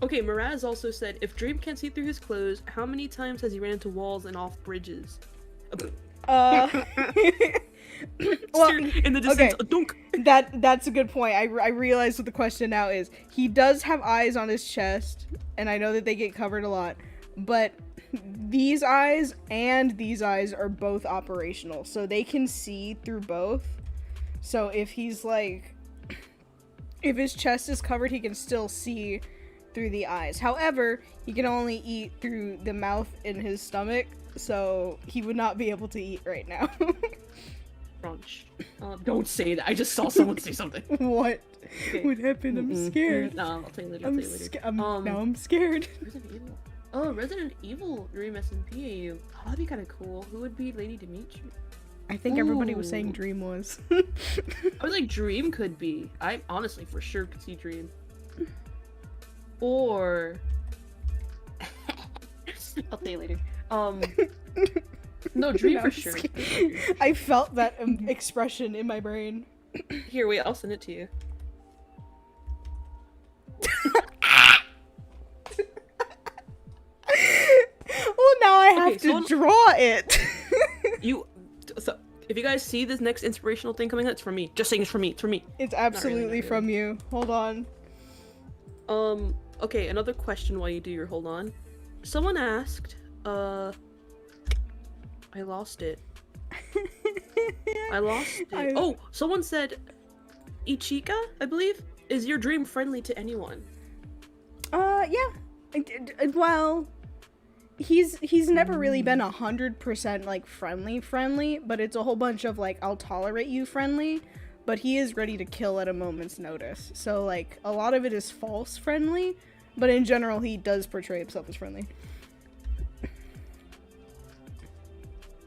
S2: Okay, Miraz also said, if Dream can't see through his clothes, how many times has he ran into walls and off bridges?
S1: Well,
S2: In the distance,
S1: okay.
S2: dunk.
S1: That's a good point. I realize what the question now is. He does have eyes on his chest, and I know that they get covered a lot, but these eyes and these eyes are both operational, so they can see through both. So if he's like, if his chest is covered, he can still see through the eyes. However, he can only eat through the mouth in his stomach, so he would not be able to eat right now.
S2: Crunch. Don't say that. I just saw someone say something.
S1: What?
S2: Okay.
S1: What happened? I'm scared.
S2: No, I'll tell you later.
S1: Now I'm scared.
S2: Resident Evil. Oh, Resident Evil DreamSMP. Oh, that'd be kind of cool. Who would be Lady Dimitri?
S1: I think everybody was
S2: Ooh.
S1: saying Dream was.
S2: I was like, Dream could be. I honestly for sure could see Dream. Or I'll tell you later. No, Dream
S1: No,
S2: for
S1: I'm
S2: sure.
S1: scared. I felt that expression in my brain.
S2: Here, wait, I'll send it to you.
S1: Well, now I have
S2: Okay,
S1: to
S2: so-
S1: draw it.
S2: So, if you guys see this next inspirational thing coming out, it's from me. Just saying, it's from me. It's from me.
S1: It's absolutely
S2: not
S1: from you. Hold on.
S2: Okay, another question while you do your hold on. Someone asked, I lost it. I lost it. Oh, someone said Ichika, I believe, is your dream friendly to anyone?
S1: Yeah. Well, he's never really been 100% like friendly, but it's a whole bunch of like I'll tolerate you friendly, but he is ready to kill at a moment's notice. So like a lot of it is false friendly, but in general he does portray himself as friendly.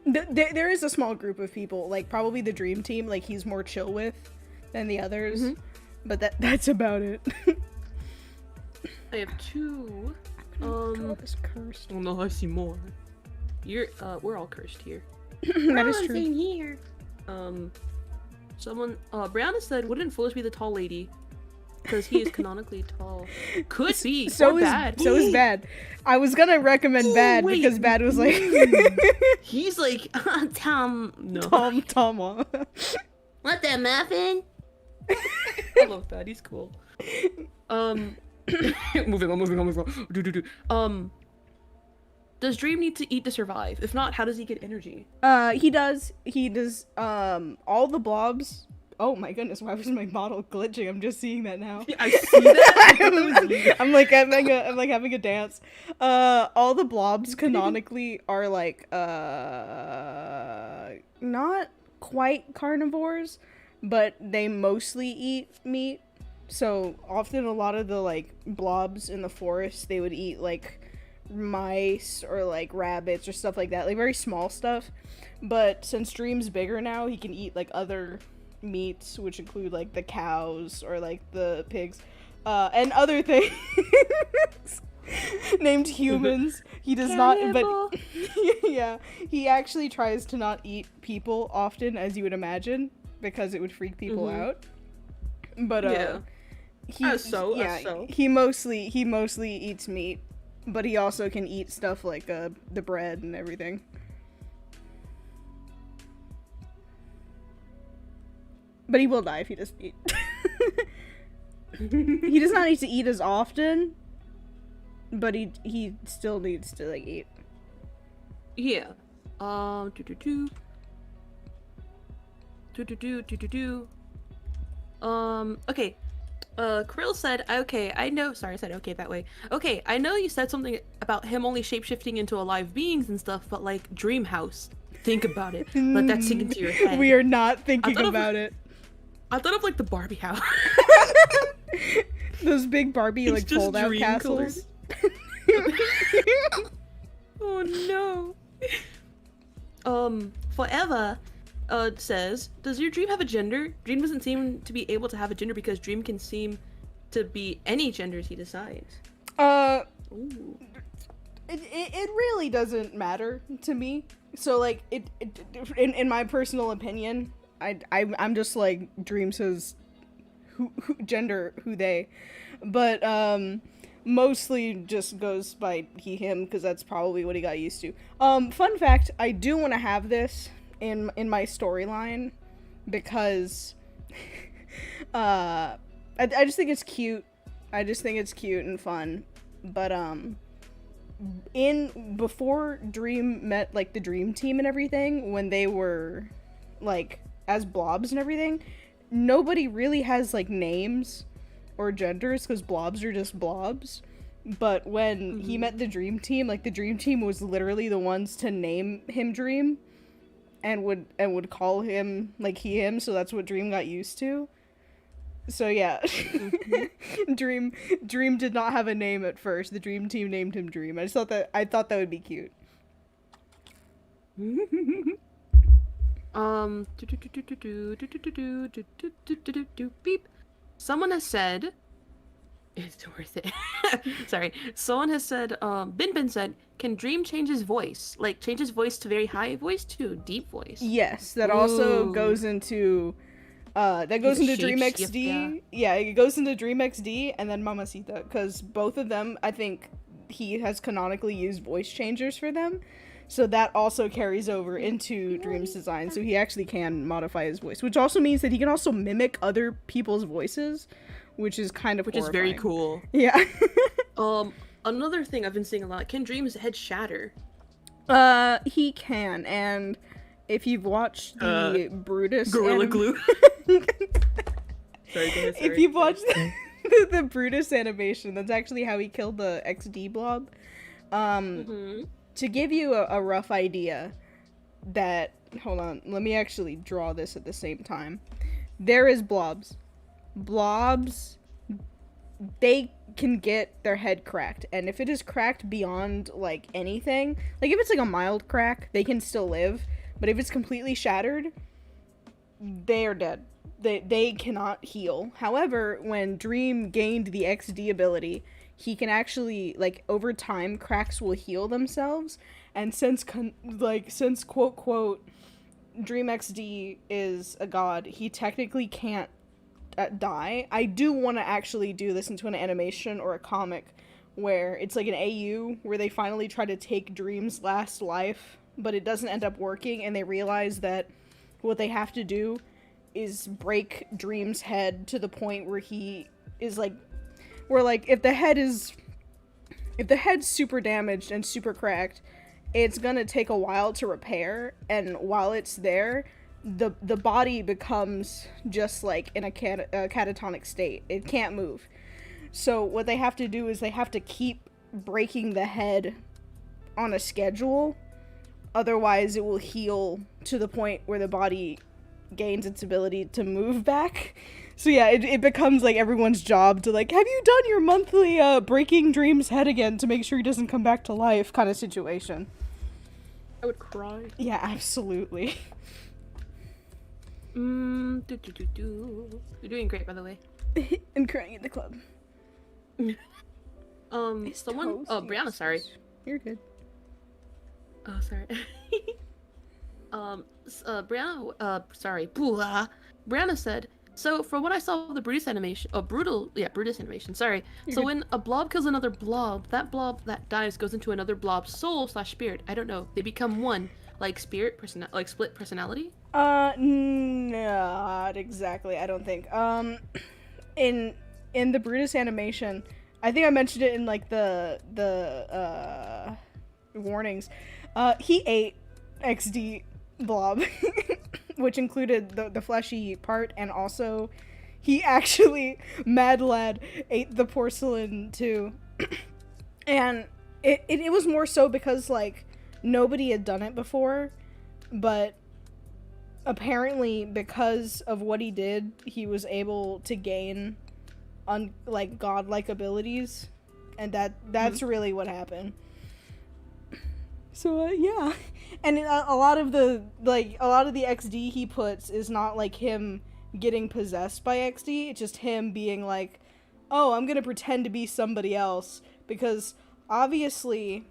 S1: There is a small group of people, like probably the dream team, like he's more chill with than the others, but that's about it.
S2: I have 2.
S1: God, is cursed.
S2: Oh no, I see more. We're all cursed here.
S1: That is true.
S2: Here. Someone, Brianna said, wouldn't Foolish be the tall lady? Because he is canonically tall. Could be.
S1: So
S2: Bad.
S1: is Bad. I was gonna recommend Bad because Bad was like.
S2: He's like, Tom. No.
S1: Tom.
S2: What that muffin? I love that. He's cool. Moving on. Does Dream need to eat to survive? If not, how does he get energy?
S1: He does. All the blobs. Oh my goodness, why was my model glitching? I'm just seeing that now.
S2: I see that.
S1: I'm like having a dance. All the blobs canonically are like not quite carnivores, but they mostly eat meat. So often a lot of the like blobs in the forest, they would eat like mice or like rabbits or stuff like that, like very small stuff. But since Dream's bigger now, he can eat like other meats, which include like the cows or like the pigs and other things named humans. He does not, but yeah, he actually tries to not eat people often, as you would imagine, because it would freak people out. But he mostly eats meat, but he also can eat stuff like the bread and everything. But he will die if he doesn't eat. He does not need to eat as often, but he still needs to like eat.
S2: Yeah. Okay. Krill said, okay, I know, sorry, I said okay that way. Okay, I know you said something about him only shapeshifting into alive beings and stuff, but like Dream House. Think about it. Let that sink into your head.
S1: We are not thinking about it.
S2: I thought of like the Barbie house.
S1: Those big Barbie like fold-out castles.
S2: Oh no. Forever says, does your Dream have a gender? Dream doesn't seem to be able to have a gender because Dream can seem to be any genders he decides.
S1: Ooh. It really doesn't matter to me. So like in my personal opinion, I'm just like Dream says who gender who they, but mostly just goes by he him because that's probably what he got used to. Fun fact, I do want to have this in my storyline because I just think it's cute. I just think it's cute and fun. But before Dream met like the Dream Team and everything, when they were like as blobs and everything, nobody really has like names or genders because blobs are just blobs. But when he met the Dream Team, like the Dream Team was literally the ones to name him Dream and would call him like he him, so that's what Dream got used to. So yeah. Dream did not have a name at first. The Dream Team named him Dream. I thought that would be cute.
S2: Beep. Someone has said it's worth it. Sorry. Someone has said, Bin said, can Dream change his voice? Like change his voice to very high voice to deep voice.
S1: Yes, that also goes into into Dream XD. Yeah, it goes into Dream XD and then Mamacita, because both of them, I think he has canonically used voice changers for them. So that also carries over into Dream's design. So he actually can modify his voice, which also means that he can also mimic other people's voices, which is kind of horrifying.
S2: Is very cool.
S1: Yeah.
S2: Another thing I've been seeing a lot, can Dream's head shatter?
S1: He can, and if you've watched the Brutus
S2: Gorilla Glue. Sorry,
S1: if you've watched the Brutus animation, that's actually how he killed the XD blob. To give you a rough idea, that hold on, let me actually draw this at the same time. There is blobs. Blobs, they can get their head cracked, and if it is cracked beyond like anything, like if it's like a mild crack, they can still live, but if it's completely shattered, they are dead. They cannot heal. However, when Dream gained the XD ability, he can actually, like, over time, cracks will heal themselves, and since quote quote Dream XD is a god, he technically can't die. I do want to actually do this into an animation or a comic where it's like an AU where they finally try to take Dream's last life, but it doesn't end up working, and they realize that what they have to do is break Dream's head to the point where he is like, where like if the head's super damaged and super cracked, it's gonna take a while to repair, and while it's there, the body becomes just like in a catatonic state. It can't move. So what they have to do is they have to keep breaking the head on a schedule, otherwise it will heal to the point where the body gains its ability to move back. So yeah, it becomes like everyone's job to like, have you done your monthly breaking Dream's head again to make sure he doesn't come back to life kind of situation.
S2: I would cry.
S1: Yeah, absolutely.
S2: You're doing great, by the way.
S1: I'm crying in the club.
S2: Someone, Brianna, sorry.
S1: You're good.
S2: Oh, sorry. Brianna, sorry. Brianna said, so from what I saw of the Brutus animation, Brutus animation, sorry. So when a blob kills another blob, that blob that dies goes into another blob's soul/spirit. I don't know. They become one, like split personality?
S1: Not exactly, I don't think. In the Brutus animation, I think I mentioned it in like the warnings. He ate XD blob, which included the fleshy part, and also he actually, Mad Lad, ate the porcelain too. And it was more so because like nobody had done it before, but apparently because of what he did, he was able to gain like godlike abilities, and that's really what happened. So yeah, and a lot of the XD he puts is not like him getting possessed by XD. It's just him being like, oh, I'm gonna pretend to be somebody else, because obviously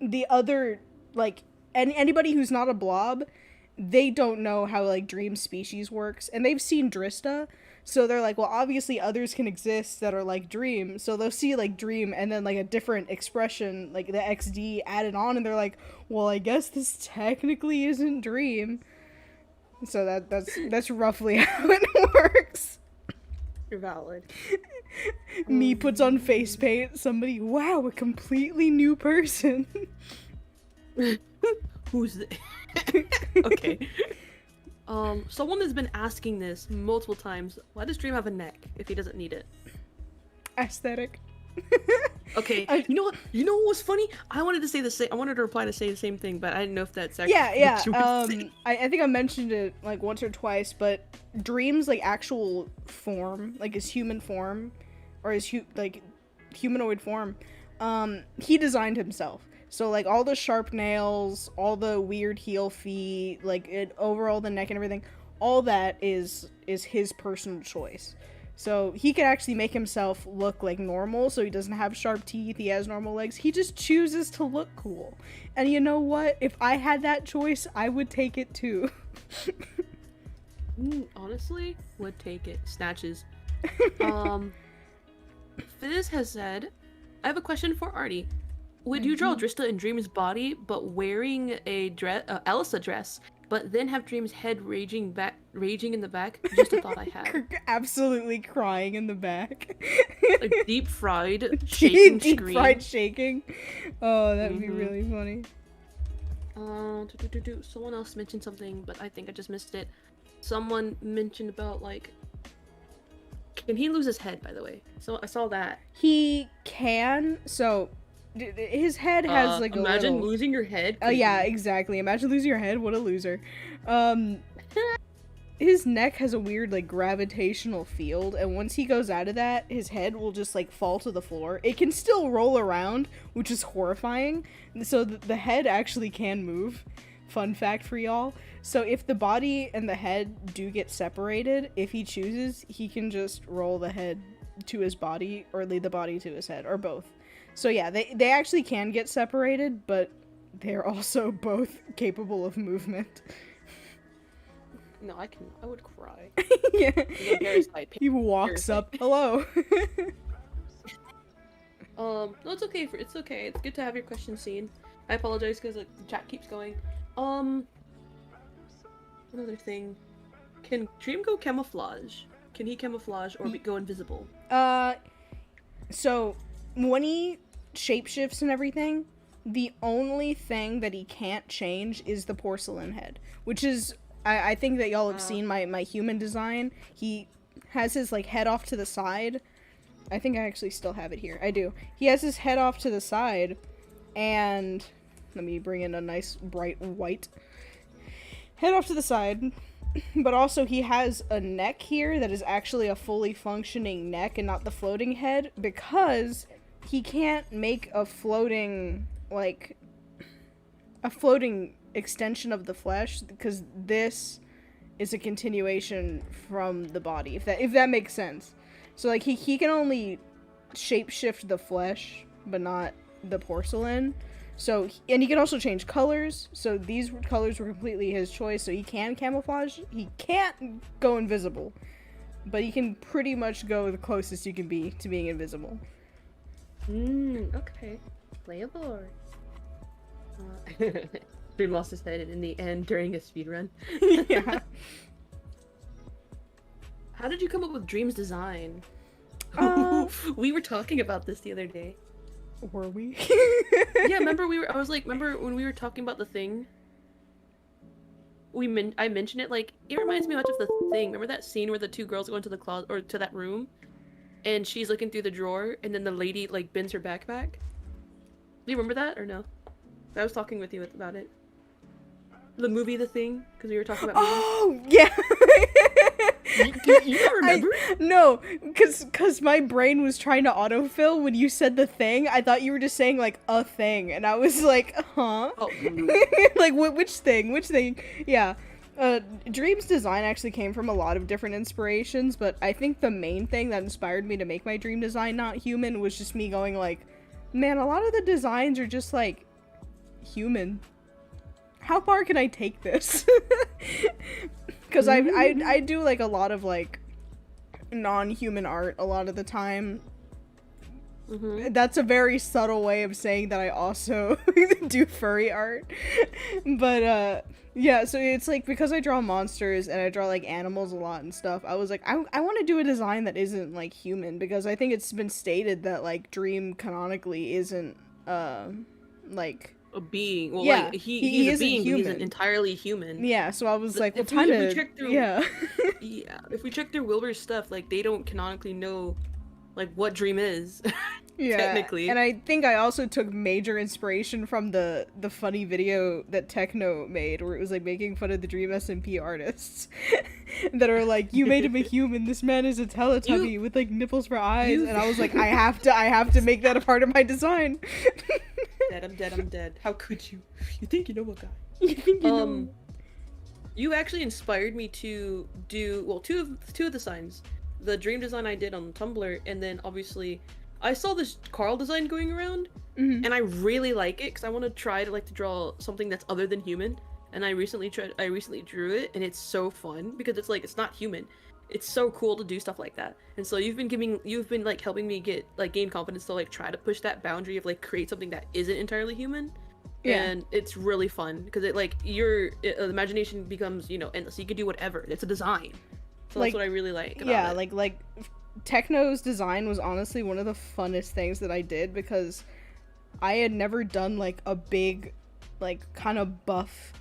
S1: the other, like, anybody who's not a blob, they don't know how like Dream species works, and they've seen Drista. So they're like, well, obviously others can exist that are like Dream. So they'll see like Dream and then like a different expression, like the XD added on, and they're like, well, I guess this technically isn't Dream. So that's roughly how it works.
S2: You're valid.
S1: Me puts on face paint, somebody, wow, a completely new person.
S2: Who's this? Okay. Someone has been asking this multiple times. Why does Dream have a neck if he doesn't need it?
S1: Aesthetic.
S2: Okay. You know what was funny? I wanted to reply to say the same thing, but I didn't know if that's actually
S1: I think I mentioned it like once or twice, but Dream's like actual form, like his human form, or his humanoid form, he designed himself. So, like, all the sharp nails, all the weird heel feet, like, overall the neck and everything, all that is his personal choice. So, he can actually make himself look, like, normal, so he doesn't have sharp teeth, he has normal legs. He just chooses to look cool. And you know what? If I had that choice, I would take it, too.
S2: Honestly, would take it. Snatches. Fizz has said, I have a question for Artie. Would you draw Drista in Dream's body, but wearing a Elsa dress, but then have Dream's head raging in the back? Just a thought I had.
S1: Absolutely crying in the back.
S2: Like deep fried shaking
S1: deep
S2: scream.
S1: fried shaking. Oh, that would be really funny.
S2: Someone else mentioned something, but I think I just missed it. Someone mentioned about like, can he lose his head? By the way, so I saw that
S1: He can. So his head has like
S2: imagine
S1: a little...
S2: losing your head.
S1: Oh yeah, exactly. Imagine losing your head. What a loser. His neck has a weird like gravitational field, and once he goes out of that, his head will just like fall to the floor. It can still roll around, which is horrifying. So the head actually can move. Fun fact for y'all. So if the body and the head do get separated, if he chooses, he can just roll the head to his body or lead the body to his head, or both. So yeah, they actually can get separated, but they're also both capable of movement.
S2: No, I would cry.
S1: Yeah. He walks up. Hello.
S2: No, it's okay. It's okay. It's good to have your question seen. I apologize because like, the chat keeps going. Another thing. Can Dream go camouflage? Can he camouflage or go invisible?
S1: So when he shapeshifts and everything, the only thing that he can't change is the porcelain head, which is, I think that y'all have seen my human design. He has his like head off to the side. I think I actually still have it here. I do. He has his head off to the side, and let me bring in a nice bright white. Head off to the side, but also he has a neck here that is actually a fully functioning neck and not the floating head, because he can't make a floating, like, a floating extension of the flesh, because this is a continuation from the body, if that makes sense. So like he can only shapeshift the flesh but not the porcelain. So, and he can also change colors, so these colors were completely his choice. So he can camouflage. He can't go invisible, but he can pretty much go the closest you can be to being invisible.
S2: Okay. Playable. Dream lost his head in the end during a speedrun.
S1: Yeah.
S2: How did you come up with Dream's design? We were talking about this the other day.
S1: Were we?
S2: Yeah, remember remember when we were talking about the thing? I mentioned it, like, it reminds me much of the thing. Remember that scene where the two girls go into the closet, or to that room, and she's looking through the drawer, and then the lady, like, bends her backpack? Do you remember that, or no? I was talking with you about it. The movie The Thing? Because we were talking about movies.
S1: Oh, yeah!
S2: You don't remember?
S1: No, because my brain was trying to autofill when you said the thing. I thought you were just saying, like, a thing, and I was like, huh?
S2: Oh.
S1: Like, which thing? Which thing? Yeah. Dream's design actually came from a lot of different inspirations, but I think the main thing that inspired me to make my dream design not human was just me going, like, man, a lot of the designs are just, like, human. How far can I take this? Because I do, like, a lot of, like, non-human art a lot of the time. Mm-hmm. That's a very subtle way of saying that I also do furry art. But, yeah, so it's, like, because I draw monsters and I draw, like, animals a lot and stuff, I was like, I want to do a design that isn't, like, human, because I think it's been stated that, like, Dream canonically isn't, like...
S2: a being. Well,
S1: yeah,
S2: like, he's a being, but he's an entirely human.
S1: Yeah, so I was like, well,
S2: if we check through,
S1: yeah.
S2: Yeah, if we check through Wilbur's stuff, like, they don't canonically know, like, what Dream is.
S1: Yeah,
S2: technically.
S1: And I think I also took major inspiration from the funny video that Techno made, where it was, like, making fun of the DreamSMP artists that are like, you made him a human, this man is a Teletubby with, like, nipples for eyes, and I was like, I have to make that a part of my design.
S2: I'm dead. How could you? You think you know a guy.
S1: You think you know.
S2: You actually inspired me to do, well, two of the signs. The dream design I did on Tumblr, and then obviously I saw this Carl design going around, and I really like it because I want to try to draw something that's other than human. And I recently drew it, and it's so fun because it's like, it's not human. It's so cool to do stuff like that. And so you've been like helping me get, like, gain confidence to, like, try to push that boundary of, like, create something that isn't entirely human. Yeah. And it's really fun because it, like, your imagination becomes, you know, endless. You can do whatever. It's a design. So like, that's what I really like about it.
S1: like Techno's design was honestly one of the funnest things that I did, because I had never done, like, a big, like kind of buff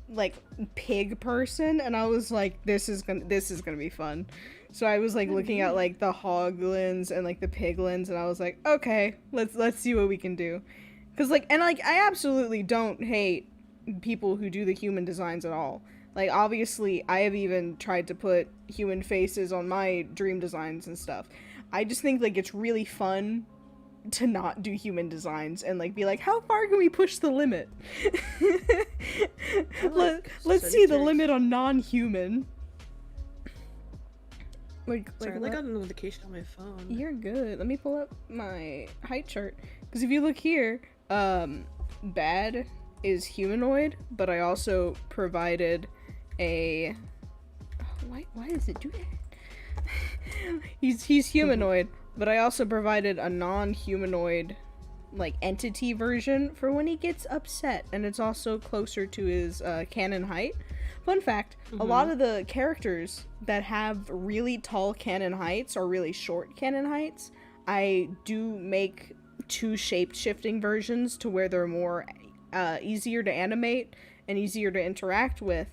S1: like pig person, and I was like, this is gonna be fun. So I was like looking at like the hoglins and like the piglins, and I was like, okay, let's see what we can do. Cause like, and like, I absolutely don't hate people who do the human designs at all. Like, obviously, I have even tried to put human faces on my dream designs and stuff. I just think like it's really fun to not do human designs and like be like, how far can we push the limit? Let's see the limit on non-human.
S2: Sorry, I got a notification on my phone.
S1: You're good. Let me pull up my height chart, because if you look here, bad is humanoid, but I also provided a why does it do that? he's humanoid, but I also provided a non-humanoid like entity version for when he gets upset, and it's also closer to his canon height. Fun fact, a lot of the characters that have really tall canon heights or really short canon heights, I do make 2 shape-shifting versions to where they're more easier to animate and easier to interact with,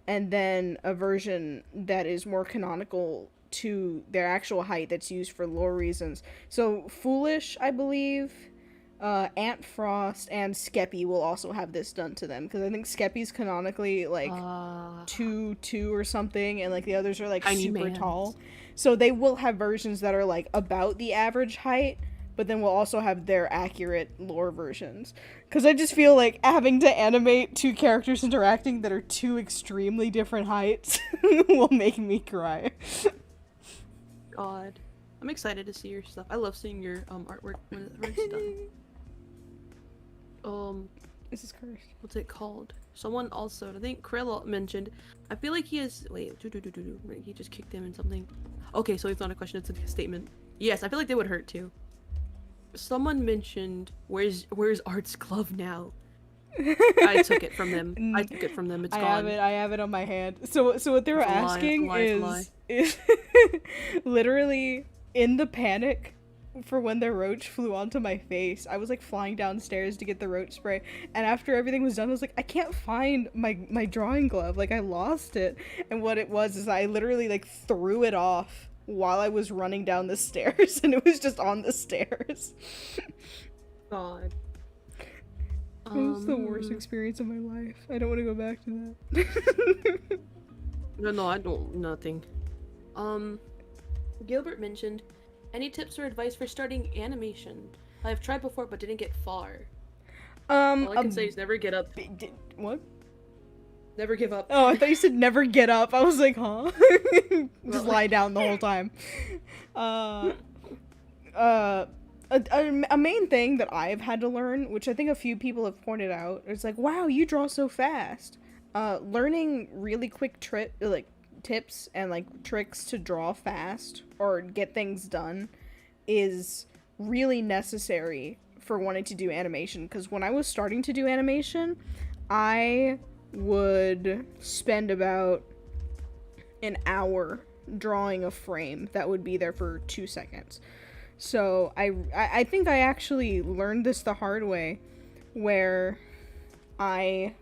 S1: and then a version that is more canonical to their actual height that's used for lore reasons. So Foolish, I believe, Ant Frost, and Skeppy will also have this done to them, because I think Skeppy's canonically like 2'2" or something, and like the others are like super tall. So they will have versions that are like about the average height, but then we'll also have their accurate lore versions. Because I just feel like having to animate 2 characters interacting that are 2 extremely different heights will make me cry.
S2: God. I'm excited to see your stuff. I love seeing your artwork when it's done.
S1: This is cursed.
S2: What's it called? Someone also, I think Krill mentioned, I feel like he has, wait, he just kicked him in something. Okay, so it's not a question, it's a statement. Yes, I feel like they would hurt too. Someone mentioned, where's Art's glove now? I took it from them. It's gone.
S1: I have it on my hand. So what they were asking is literally in the panic for when the roach flew onto my face, I was like flying downstairs to get the roach spray, and after everything was done I was like, I can't find my drawing glove, like I lost it. And what it was is I literally like threw it off while I was running down the stairs, and it was just on the stairs.
S2: God.
S1: It was the worst experience of my life. I don't want to go back to that.
S2: No, I don't. Nothing. Gilbert mentioned, any tips or advice for starting animation? I've tried before but didn't get far. All I can say is never get up.
S1: What?
S2: Never give up.
S1: Oh, I thought you said never get up. I was like, huh? Just lie down the whole time. A main thing that I've had to learn, which I think a few people have pointed out, is like, wow, you draw so fast. Learning really quick tips and like tricks to draw fast or get things done is really necessary for wanting to do animation. Because when I was starting to do animation, I would spend about an hour drawing a frame that would be there for 2 seconds. So I think I actually learned this the hard way, where I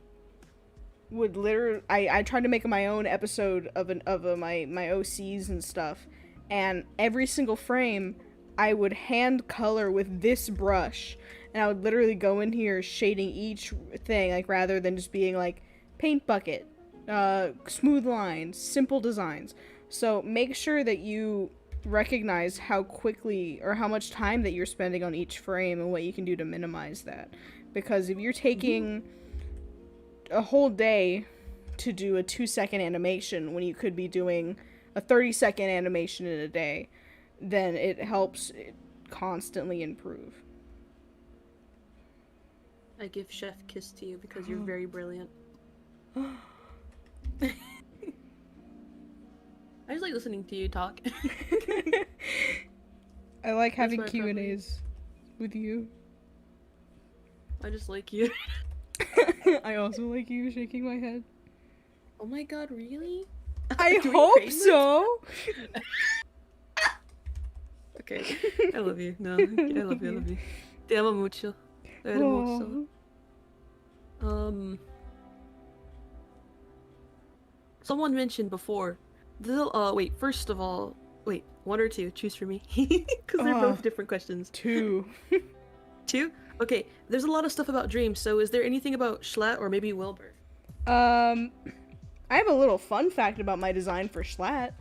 S1: would literally I tried to make my own episode of my OCs and stuff, and every single frame I would hand color with this brush, and I would literally go in here shading each thing, like rather than just being like paint bucket, smooth lines, simple designs. So make sure that you recognize how quickly or how much time that you're spending on each frame and what you can do to minimize that. Because if you're taking a whole day to do a 2-second animation when you could be doing a 30-second animation in a day, then it helps constantly improve.
S2: I give chef kiss to you because you're very brilliant. I just like listening to you talk.
S1: I like having Q&As with you.
S2: I just like you.
S1: I also like you shaking my head.
S2: Oh my god, really?
S1: I hope so!
S2: Okay, I love you. No, I love you. Te amo mucho. Hermoso. Someone mentioned before. Wait. First of all, wait. One or two? Choose for me, because they're both different questions.
S1: Two.
S2: Two? Okay. There's a lot of stuff about dreams. So, is there anything about Schlatt or maybe Wilbur?
S1: I have a little fun fact about my design for Schlatt.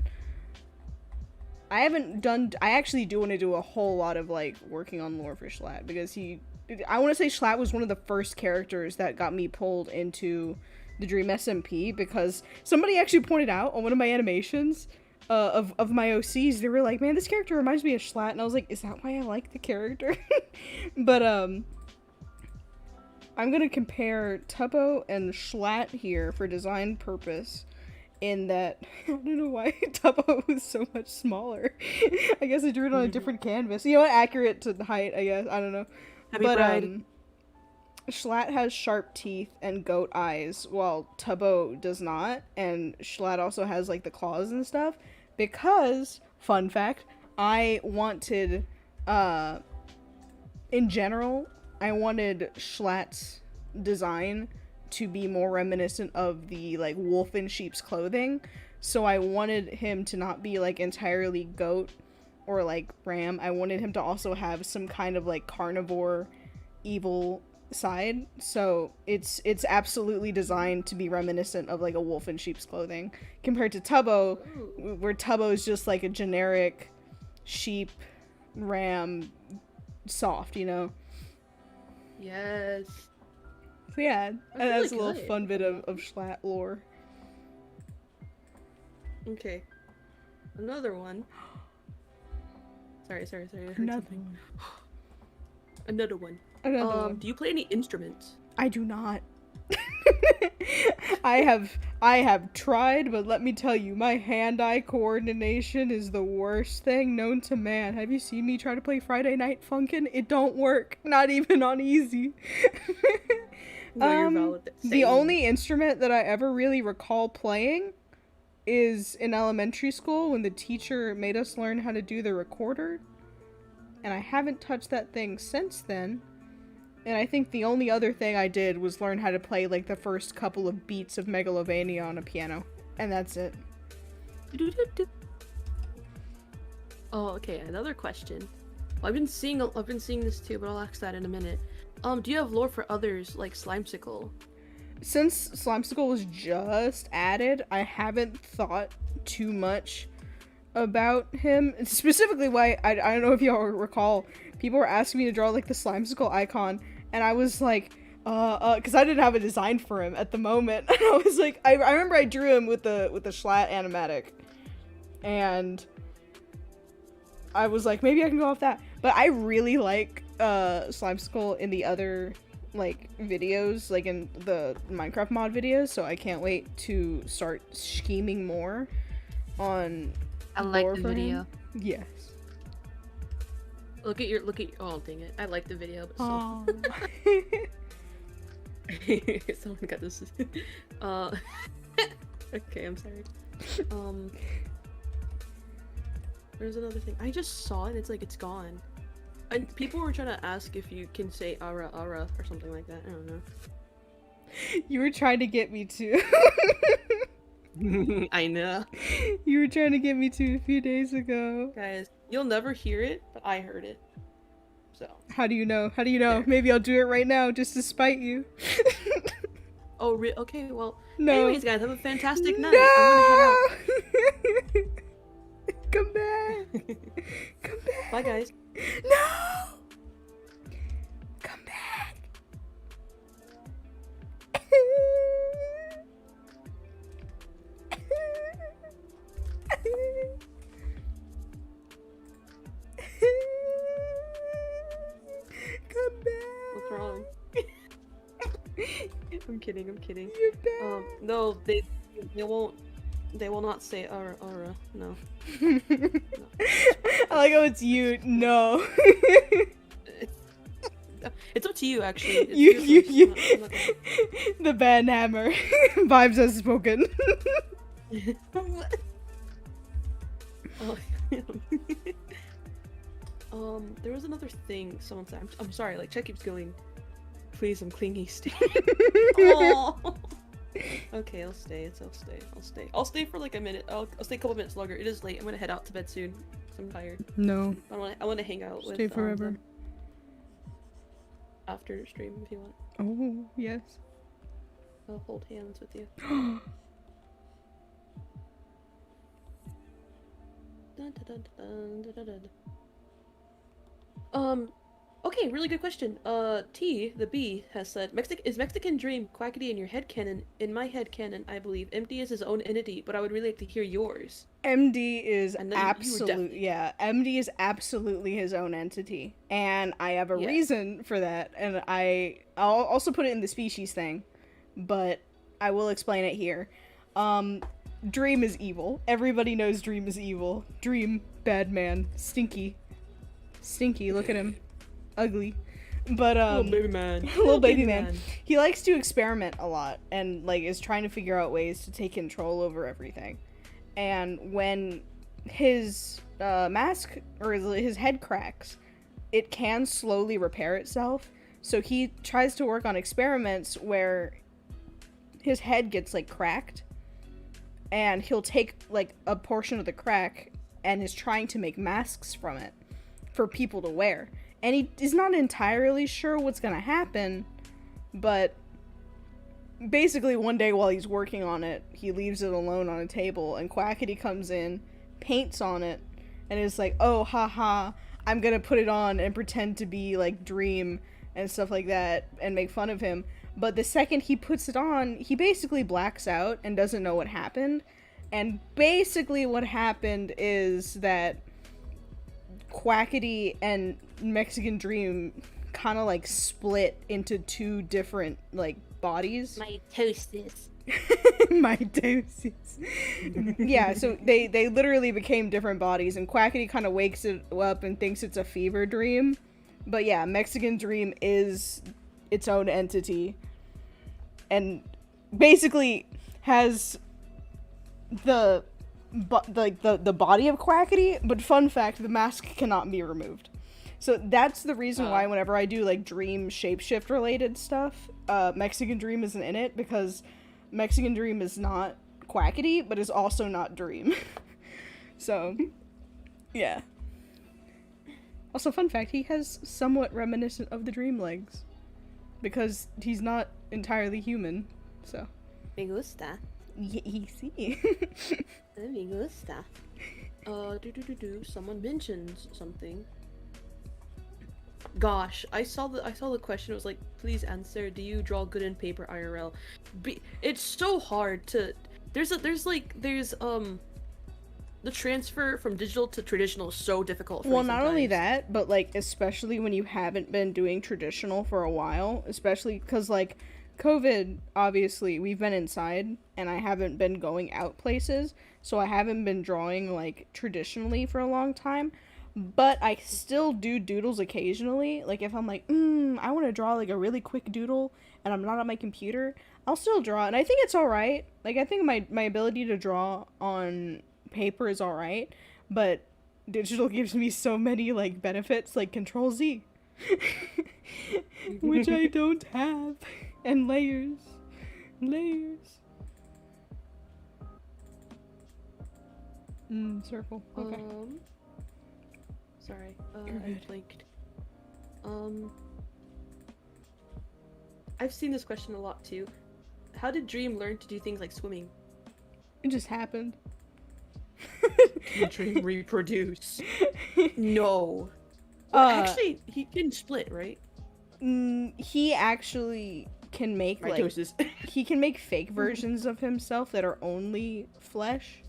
S1: I actually do want to do a whole lot of, like, working on lore for Schlatt, because I want to say Schlatt was one of the first characters that got me pulled into the DreamSMP, because somebody actually pointed out on one of my animations of my OCs, they were like, man, this character reminds me of Schlatt, and I was like, is that why I like the character? But, I'm gonna compare Tubbo and Schlatt here for design purpose, in that, I don't know why Tubbo was so much smaller. I guess I drew it on a different canvas. You know what? Accurate to the height, I guess. I don't know.
S2: Happy Pride.
S1: Schlatt has sharp teeth and goat eyes, while Tubbo does not, and Schlatt also has, like, the claws and stuff, because, fun fact, I wanted, in general, I wanted Schlatt's design to be more reminiscent of the, like, wolf in sheep's clothing, so I wanted him to not be, like, entirely goat or, like, ram. I wanted him to also have some kind of, like, carnivore evil side, so it's absolutely designed to be reminiscent of, like, a wolf in sheep's clothing, compared to Tubbo, where Tubbo is just, like, a generic sheep ram soft, you know?
S2: Yes.
S1: So yeah, that's a little
S2: good.
S1: fun bit of Schlatt lore.
S2: Okay. Another one. Sorry. I heard
S1: Another
S2: something.
S1: one.
S2: Another one.
S1: Another one.
S2: Do you play any instruments?
S1: I do not. I have tried, but let me tell you, my hand-eye coordination is the worst thing known to man. Have you seen me try to play Friday Night Funkin'? It don't work. Not even on easy.
S2: No, you're valid.
S1: The only instrument that I ever really recall playing is in elementary school, when the teacher made us learn how to do the recorder. And I haven't touched that thing since then. And I think the only other thing I did was learn how to play, like, the first couple of beats of Megalovania on a piano. And that's it.
S2: Oh, okay, another question. Well, I've been seeing this too, but I'll ask that in a minute. Do you have lore for others, like Slimesicle?
S1: Since Slimesicle was just added, I haven't thought too much about him. Specifically why, I don't know if y'all recall, people were asking me to draw, like, the Slimesicle icon, and I was like, because I didn't have a design for him at the moment. And I was like, I remember I drew him with the Schlatt animatic, and I was like, maybe I can go off that. But I really like Slimesicle in the other, like, videos, like in the Minecraft mod videos, so I can't wait to start scheming more on
S2: I like
S1: lore
S2: the
S1: for
S2: video.
S1: him. Yes.
S2: Look at your, oh, dang it. I like the video, but so... Someone got this. Okay, I'm sorry. There's another thing. I just saw it, it's like, it's gone. And people were trying to ask if you can say ara ara or something like that. I don't know.
S1: You were trying to get me to.
S2: I know.
S1: You were trying to get me to a few days ago.
S2: Guys, you'll never hear it, but I heard it. So.
S1: How do you know? How do you know? There. Maybe I'll do it right now just to spite you.
S2: Oh, okay, well.
S1: No.
S2: Anyways, guys, have a fantastic night.
S1: No!
S2: I'm gonna head out.
S1: Come back. Come back.
S2: Bye, guys.
S1: No! Come back. Come back.
S2: What's wrong? I'm kidding.
S1: You're back.
S2: No, they will not say aura. No.
S1: No. I like how it's you. No.
S2: It's up to you, actually. It's
S1: You.
S2: I'm not
S1: The band hammer. Vibes has spoken.
S2: There was another thing someone said. I'm sorry, like, chat keeps going. Please, I'm clingy. Stay. Aw. Okay, I'll stay. I'll stay for like a minute. I'll stay a couple minutes longer. It is late. I'm gonna head out to bed soon. 'Cause I'm tired.
S1: No.
S2: I want to hang out with
S1: Stay forever.
S2: them after stream if you want.
S1: Oh, yes.
S2: I'll hold hands with you. Dun, dun, dun, dun, dun, dun, dun. Okay, really good question. T, the B, has said, is Mexican Dream Quackity in your headcanon? In my headcanon, I believe MD is his own entity, but I would really like to hear yours.
S1: MD is
S2: And then
S1: MD is absolutely his own entity, and I have a reason for that, and I'll also put it in the species thing, but I will explain it here. Dream is evil. Everybody knows Dream is evil. Dream, bad man, stinky, look at him. Ugly, but
S2: little baby man.
S1: little baby man. He likes to experiment a lot and like is trying to figure out ways to take control over everything. And when his mask or his head cracks, it can slowly repair itself. So he tries to work on experiments where his head gets like cracked, and he'll take like a portion of the crack and is trying to make masks from it for people to wear. And he is not entirely sure what's gonna happen, but basically one day while he's working on it, he leaves it alone on a table, and Quackity comes in, paints on it, and is like, oh, haha, I'm gonna put it on and pretend to be, like, Dream and stuff like that, and make fun of him. But the second he puts it on, he basically blacks out and doesn't know what happened. And basically what happened is that Quackity and Mexican Dream kind of like split into two different like bodies.
S2: Mitosis.
S1: Mitosis. Yeah, so they literally became different bodies, and Quackity kind of wakes it up and thinks it's a fever dream. But yeah, Mexican Dream is its own entity and basically has the body of Quackity, but fun fact, the mask cannot be removed. So that's the reason why whenever I do like Dream shapeshift related stuff, Mexican Dream isn't in it, because Mexican Dream is not Quackity, but is also not Dream. So, yeah. Also, fun fact, he has somewhat reminiscent of the Dream legs, because he's not entirely human, so.
S2: Me gusta.
S1: Easy.
S2: Me gusta. Someone mentions something. Gosh, I saw the question. It was like, please answer. Do you draw good in paper IRL? It's so hard to. There's the transfer from digital to traditional is so difficult. For
S1: well,
S2: me
S1: not
S2: sometimes.
S1: only that, but like especially when you haven't been doing traditional for a while, especially because like COVID, obviously we've been inside and I haven't been going out places, so I haven't been drawing like traditionally for a long time. But I still do doodles occasionally. Like if I'm like, I want to draw like a really quick doodle and I'm not on my computer, I'll still draw, and I think it's alright. Like I think my ability to draw on paper is alright, but digital gives me so many like benefits, like Control Z, which I don't have, and layers. Circle. Okay.
S2: Sorry, I blinked. I've seen this question a lot too. How did Dream learn to do things like swimming?
S1: It just happened.
S2: Can Dream reproduce? No. Well, actually, he can split, right?
S1: He actually can make
S2: Mitosis.
S1: like he can make fake versions of himself that are only flesh,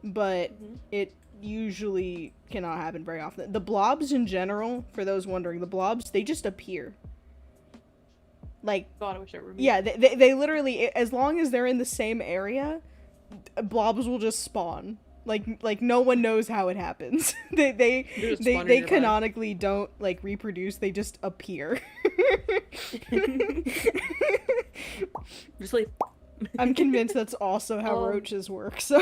S1: but it usually cannot happen very often. The blobs in general, for those wondering, the blobs, they just appear. Like,
S2: God, I wish I were me.
S1: yeah, they literally, as long as they're in the same area, blobs will just spawn. Like no one knows how it happens. they canonically don't like reproduce. They just appear.
S2: Just like.
S1: I'm convinced that's also how roaches work. So.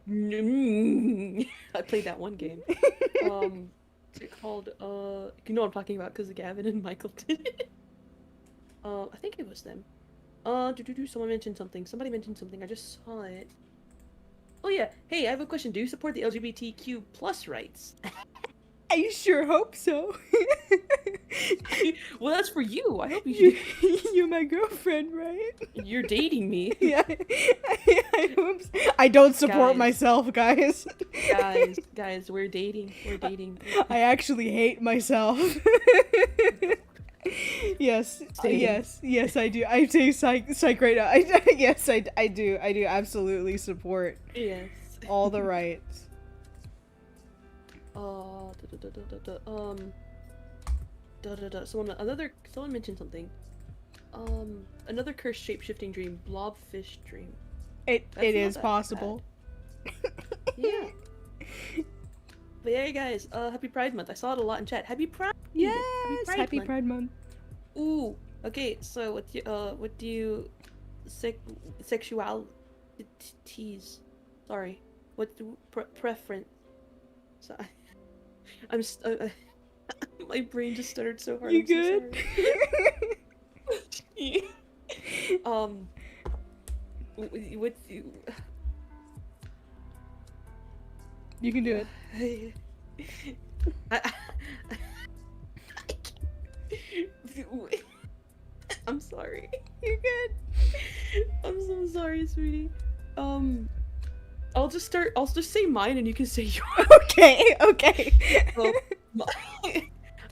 S2: I played that one game. What's it called? You know what I'm talking about because Gavin and Michael did it. I think it was them. Someone mentioned something. Somebody mentioned something. I just saw it. Oh yeah. Hey, I have a question. Do you support the LGBTQ plus rights?
S1: I sure hope so.
S2: Well, that's for you. I hope you should.
S1: You're my girlfriend, right?
S2: You're dating me.
S1: Yeah. I hope so. I don't support
S2: Guys.
S1: myself, guys.
S2: Guys, we're dating. We're dating.
S1: I actually hate myself. Yes,
S2: Same.
S1: yes, I do. I say psych right now. Yes, I do absolutely support
S2: Yes.
S1: all the rights.
S2: Someone mentioned something. Another cursed shape-shifting dream, blobfish dream.
S1: It
S2: That's not
S1: is
S2: that
S1: possible.
S2: Yeah. But yeah, guys, happy Pride Month. I saw it a lot in chat. Happy Pride!
S1: Yes,
S2: Happy Pride
S1: Pride Month.
S2: Ooh, okay, so what do you sexualities? Sorry. What do preference? So, my brain just stuttered so hard.
S1: You
S2: I'm so
S1: good?
S2: sorry. What
S1: You can do it.
S2: I'm sorry.
S1: You're good.
S2: I'm so sorry, sweetie. I'll just say mine and you can say yours.
S1: Okay.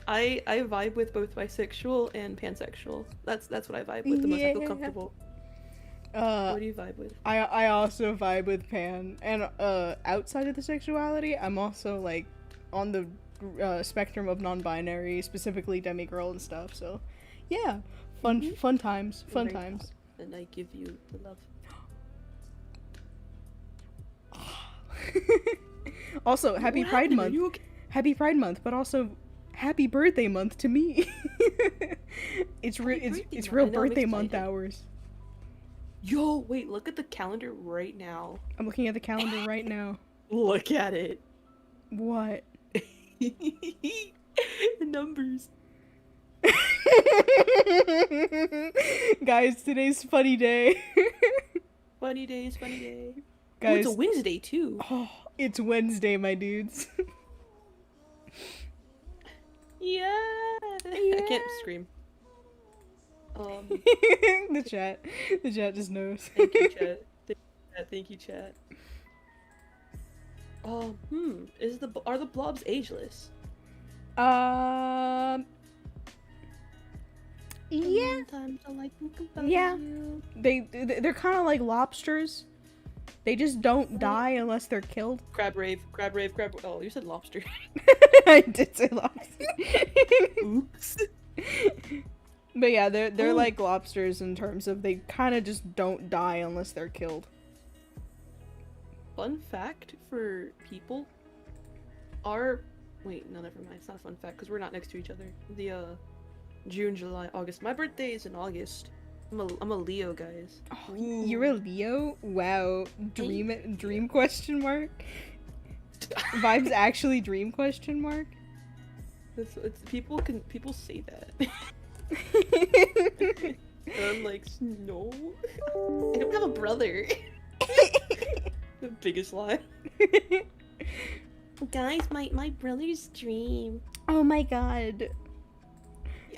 S2: I vibe with both bisexual and pansexual. That's what I vibe with the most. I feel
S1: Yeah.
S2: comfortable. What do you vibe with?
S1: I also vibe with pan, and outside of the sexuality, I'm also like on the spectrum of non-binary, specifically demigirl and stuff. So, yeah, fun times.
S2: Very proud, and I give you the love.
S1: Also, happy
S2: What
S1: Pride
S2: happened? Are
S1: Month.
S2: you okay?
S1: Happy Pride Month, but also happy birthday month to me. It's
S2: birthday
S1: real
S2: month. I know, I'm
S1: birthday month
S2: excited.
S1: hours.
S2: Yo, wait, look at the calendar right now.
S1: I'm looking at the calendar right now.
S2: Look at it.
S1: What?
S2: The numbers.
S1: Guys, today's funny day.
S2: Funny days, funny day. Oh,
S1: Guys,
S2: it's a Wednesday too.
S1: oh, it's Wednesday, my dudes.
S2: Yeah. I can't scream.
S1: The chat just knows.
S2: Thank you, chat. Thank you, chat. Are the blobs ageless?
S1: Yeah.
S2: Sometimes I like thinking about
S1: Yeah.
S2: you.
S1: They're kind of like lobsters. They just don't die unless they're killed.
S2: Crab rave. Oh, you said lobster.
S1: I did say lobster.
S2: Oops.
S1: But yeah, they're
S2: Oh.
S1: like lobsters in terms of they kind of just don't die unless they're killed.
S2: Fun fact for people. Wait, no, never mind. It's not a fun fact because we're not next to each other. June, July, August. My birthday is in August. I'm a Leo, guys.
S1: Oh, you're a Leo? Wow. Dream question mark? Vibes actually dream question mark?
S2: It's people say that. And I'm like, no. I don't have a brother. The biggest lie. Guys, my brother's dream.
S1: Oh my god.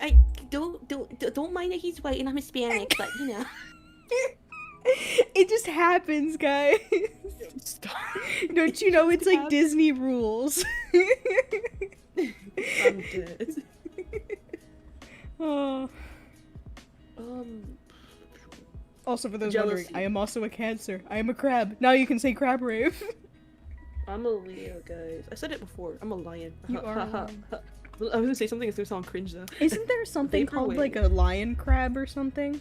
S2: I don't mind that he's white and I'm Hispanic, but you know.
S1: It just happens, guys.
S2: Stop.
S1: Don't you know it's like
S2: happens.
S1: Disney rules?
S2: I'm dead.
S1: Oh. Also, for those wondering,
S2: Jealousy.
S1: I am also a Cancer. I am a crab. Now you can say crab rave.
S2: I'm a Leo, guys. I said it before. I'm a lion.
S1: You are a lion.
S2: I was gonna say something that's gonna sound cringe though.
S1: Isn't there something called like a lion crab or something?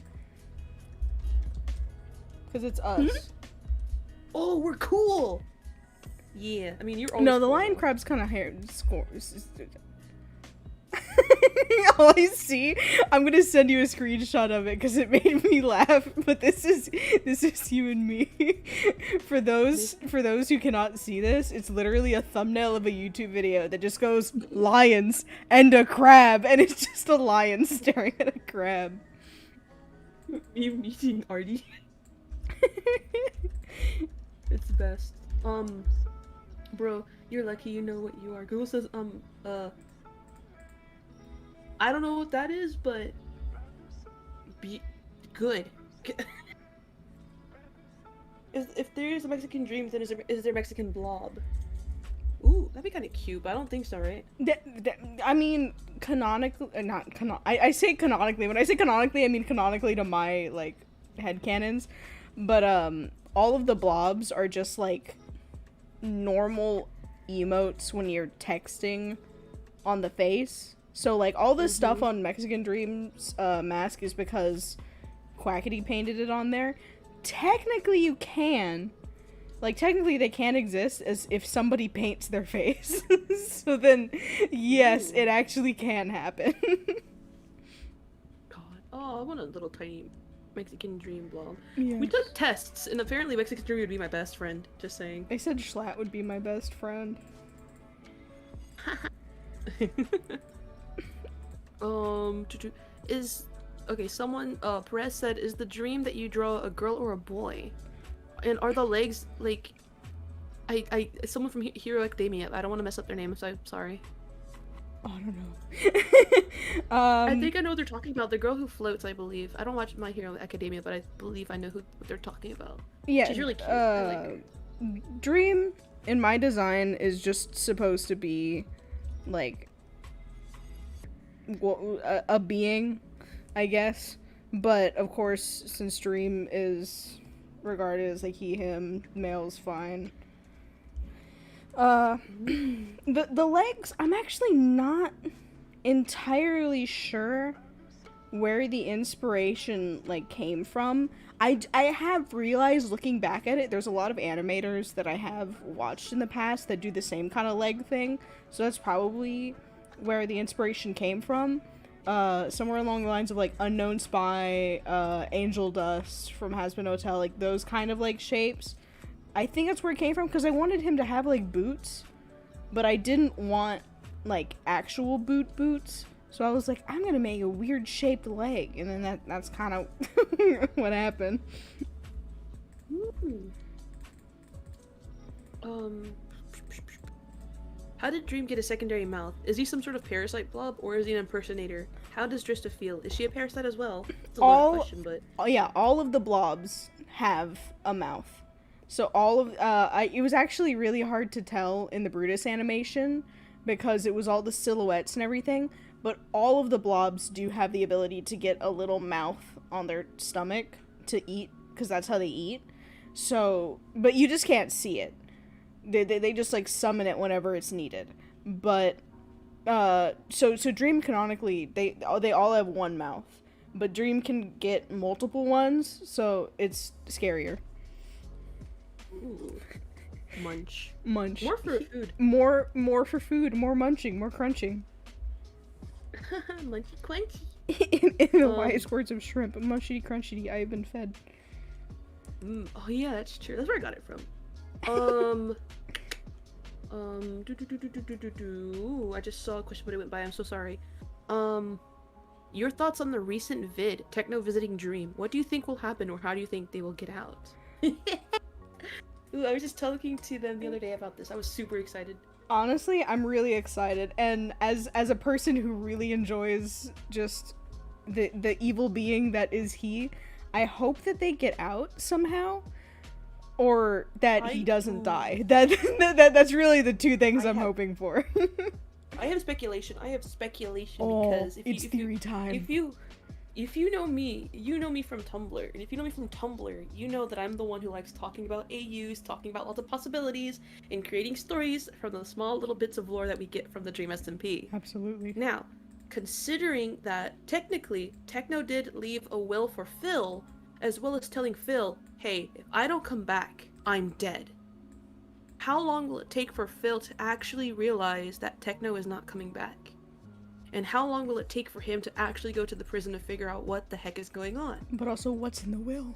S1: Because it's us.
S2: Oh, we're cool. Yeah, I mean you're always
S1: No, the
S2: cool,
S1: lion
S2: though.
S1: crab's kind of hair scores. All I see, I'm gonna send you a screenshot of it because it made me laugh. But this is you and me. For those who cannot see this, it's literally a thumbnail of a YouTube video that just goes lions and a crab, and it's just a lion staring at a crab.
S2: Me meeting Artie. It's the best. Bro, you're lucky you know what you are. Google says, I don't know what that is, but be good. If there is a Mexican dream, then is there Mexican blob? Ooh, that'd be kind of cute, but I don't think so, right?
S1: I mean, canonically, not canon. I say canonically. When I say canonically, I mean canonically to my like headcanons. But all of the blobs are just like normal emotes when you're texting on the face. So like all this stuff on Mexican Dreams mask is because Quackity painted it on there. Technically you can. Like, technically they can exist as if somebody paints their face. So then, yes, it actually can happen.
S2: God. Oh, I want a little tiny Mexican dream blob.
S1: Yes.
S2: We took tests, and apparently Mexican dream would be my best friend. Just saying.
S1: I said Schlatt would be my best friend.
S2: Okay, someone, Perez said, is the dream that you draw a girl or a boy? And are the legs, like, someone from Hero Academia, I don't want to mess up their name, so I'm sorry.
S1: Oh, I don't know.
S2: I think I know what they're talking about. The girl who floats, I believe. I don't watch My Hero Academia, but I believe I know what they're talking about.
S1: Yeah,
S2: she's really cute. I like her.
S1: Dream, in my design, is just supposed to be, like, a being, I guess. But, of course, since Dream is regarded as, like, he, him, male's fine. The legs, I'm actually not entirely sure where the inspiration, like, came from. I have realized, looking back at it, there's a lot of animators that I have watched in the past that do the same kind of leg thing, so that's probably where the inspiration came from. Somewhere along the lines of, like, Unknown Spy, Angel Dust from Hazbin Hotel, like, those kind of, like, shapes. I think that's where it came from, because I wanted him to have, like, boots, but I didn't want, like, actual boots. So I was like, I'm gonna make a weird shaped leg, and then that's kind of what happened.
S2: How did Dream get a secondary mouth? Is he some sort of parasite blob, or is he an impersonator? How does Drista feel? Is she a parasite as well? It's a loaded question, but...
S1: Yeah, all of the blobs have a mouth. So all of, it was actually really hard to tell in the Brutus animation, because it was all the silhouettes and everything, but all of the blobs do have the ability to get a little mouth on their stomach to eat, because that's how they eat. So, but you just can't see it. They just, like, summon it whenever it's needed. But, so Dream canonically, they all have one mouth. But Dream can get multiple ones, so it's scarier.
S2: Ooh. Munch.
S1: Munch.
S2: More for food.
S1: More for food, more munching, more crunching.
S2: Munchy quenchy.
S1: in the wise words of Shrimp, munchity crunchity, I have been fed.
S2: Oh yeah, that's true. That's where I got it from. I just saw a question, but it went by. I'm so sorry. Your thoughts on the recent vid, Techno visiting Dream. What do you think will happen, or how do you think they will get out? Ooh, I was just talking to them the other day about this. I was super excited.
S1: Honestly, I'm really excited, and as a person who really enjoys just the evil being that is he, I hope that they get out somehow, or that he doesn't die. That's really the two things I'm hoping for.
S2: I have speculation.
S1: Oh,
S2: because
S1: it's theory time.
S2: If you know me, you know me from Tumblr, and if you know me from Tumblr, you know that I'm the one who likes talking about AUs, talking about lots of possibilities, and creating stories from the small little bits of lore that we get from the DreamSMP.
S1: Absolutely.
S2: Now, considering that technically Techno did leave a will for Phil, as well as telling Phil, hey, if I don't come back, I'm dead. How long will it take for Phil to actually realize that Techno is not coming back? And how long will it take for him to actually go to the prison to figure out what the heck is going on?
S1: But also, what's in the will?